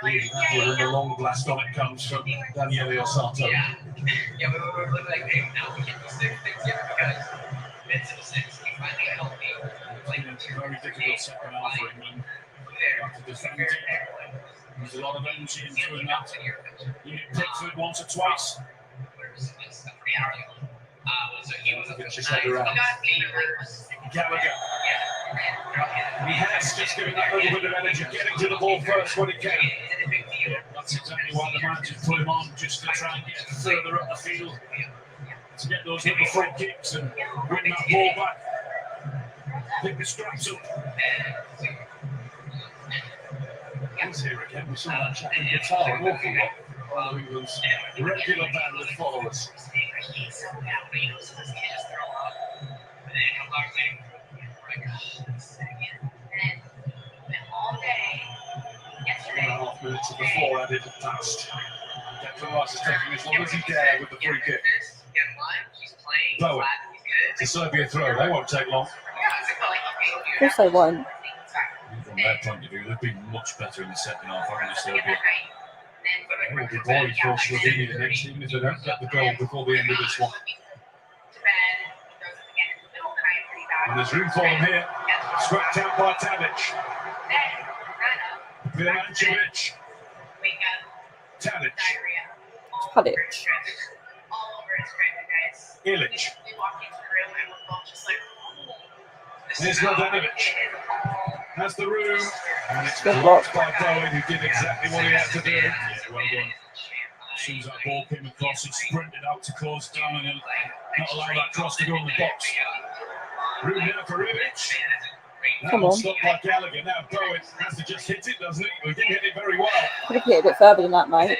When the long blast on it comes from Daniele Osato. Very difficult second half for England. After defending, there's a lot of energy in doing that. You hit Pickford once or twice. Just head around. Gallagher. He has just given that little bit of energy, getting to the ball first when he can. That's exactly why the manager put him on, just to try and get further up the field, to get those little free kicks and win that ball back. Pick the straps up. He's here again with someone chatting guitar an awful lot. One of England's regular band of followers. .5 minutes of the 4 added past. Declan Rice is taking as long as he dare with the free kick. Bowen. It's a Serbia throw. They won't take long. Of course they won't. From their point of view, they've been much better in the second half, haven't they, Serbia? They will be worried for Slovenia next, even if they don't get the goal before the end of this one. And there's room for them here. Swept out by Tadic. Vilancevic. Tadic. Tadic. Ilic. There's Mladenovic. Has the room. And it's blocked by Bowen, who did exactly what he had to do. Yeah, well done. As soon as that ball came across, he sprinted out to close down and not allow that cross to go in the box. Room now for Ilic. Come on. Stopped by Gallagher. Now Bowen has to just hit it, doesn't he? He didn't hit it very well. Could have hit a bit further than that, mate.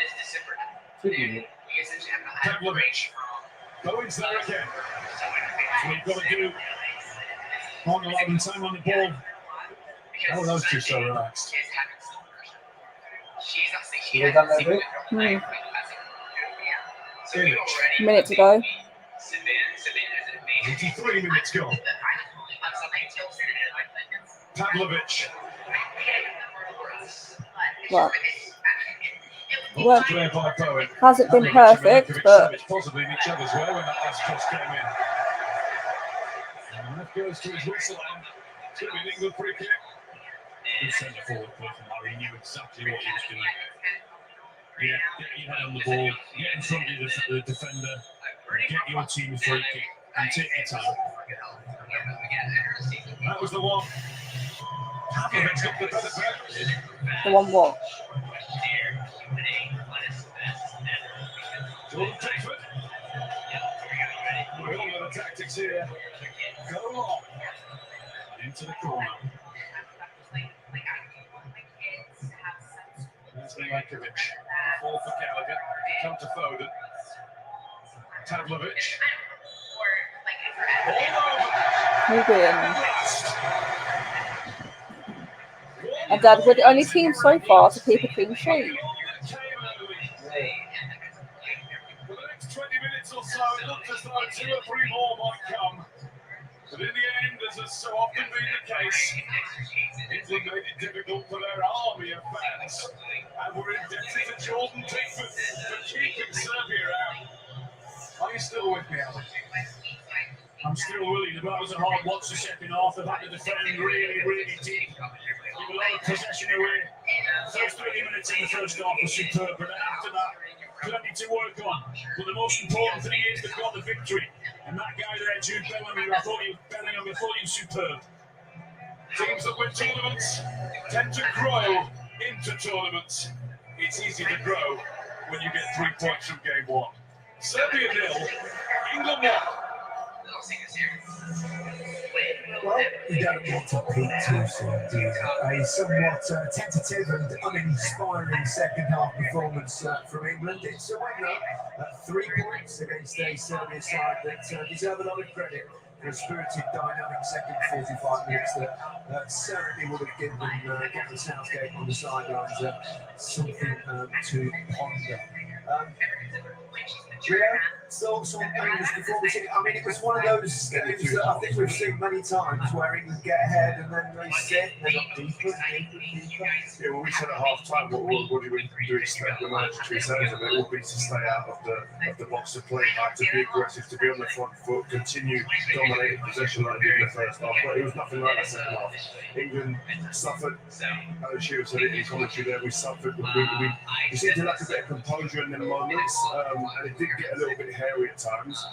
Pavlovic. Bowen's there again. what you've got to do. Not allowing time on the ball. Oh, those two so relaxed. You done that bit? Minute to go. 83 minutes gone. Pavlovic. Right. Oh, Well, clear by Bowen. hasn't been Pavlovic and perfect, Milinkovic but Savic possibly in each other's way when that last cross came in. And that goes to his whistle. It's going to be an England free kick. Good centre forward play from Harry. He knew exactly what he was doing. Yeah, get your head on the ball, get in front of the defender, get your team free kick, and take your time. That was the one. Pavlovic got the better bet. the one what? Jordan Pickford. We all know the tactics here. Go long. Into the corner. There's Milinkovic. Ball for Gallagher. Come to Foden. Pavlovic. All over. Ruben. And Dad, we're the only team so far to keep a clean sheet. For the next 20 minutes or so, it looked as though 2 or 3 more might come. But in the end, as has so often been the case, England made it difficult for their army of fans. And we're indebted to Jordan Pickford for keeping Serbia out. Are you still with me, Alan? I'm still willing. The was a hard watch the second half. They've had to defend really, really deep. Give a lot of possession away. First 30 minutes in the first half was superb, but after that, plenty to work on. But the most important thing is they've got the victory. And that guy there, Jude Bellingham, I thought he was superb. Teams that win tournaments tend to grow into tournaments. It's easy to grow when you get 3 points from game 1. Serbia 0, England 1. Well, you don't want to peak too soon, do you? A somewhat tentative and uninspiring second half performance from England. It's a win though, 3 points against a Serbia side that deserve a lot of credit for a spirited, dynamic second 45 minutes that certainly would have given Gary Southgate on the sidelines something to ponder. Yeah, thoughts on England's performance? I mean, it was one of those games that I think we've seen many times where England get ahead and then they sit and they got deeper and deeper. Yeah, well, we said at half time, what do you expect the manager to say of it? It would be to stay out of the box, to play hard, to be aggressive, to be on the front foot, continue dominating possession like they did in the first half. But it was nothing like that second half. England suffered. As Shearer said it in commentary there, we suffered. We seemed to lack a bit of composure in the moments, and it did get a little bit hairy at times.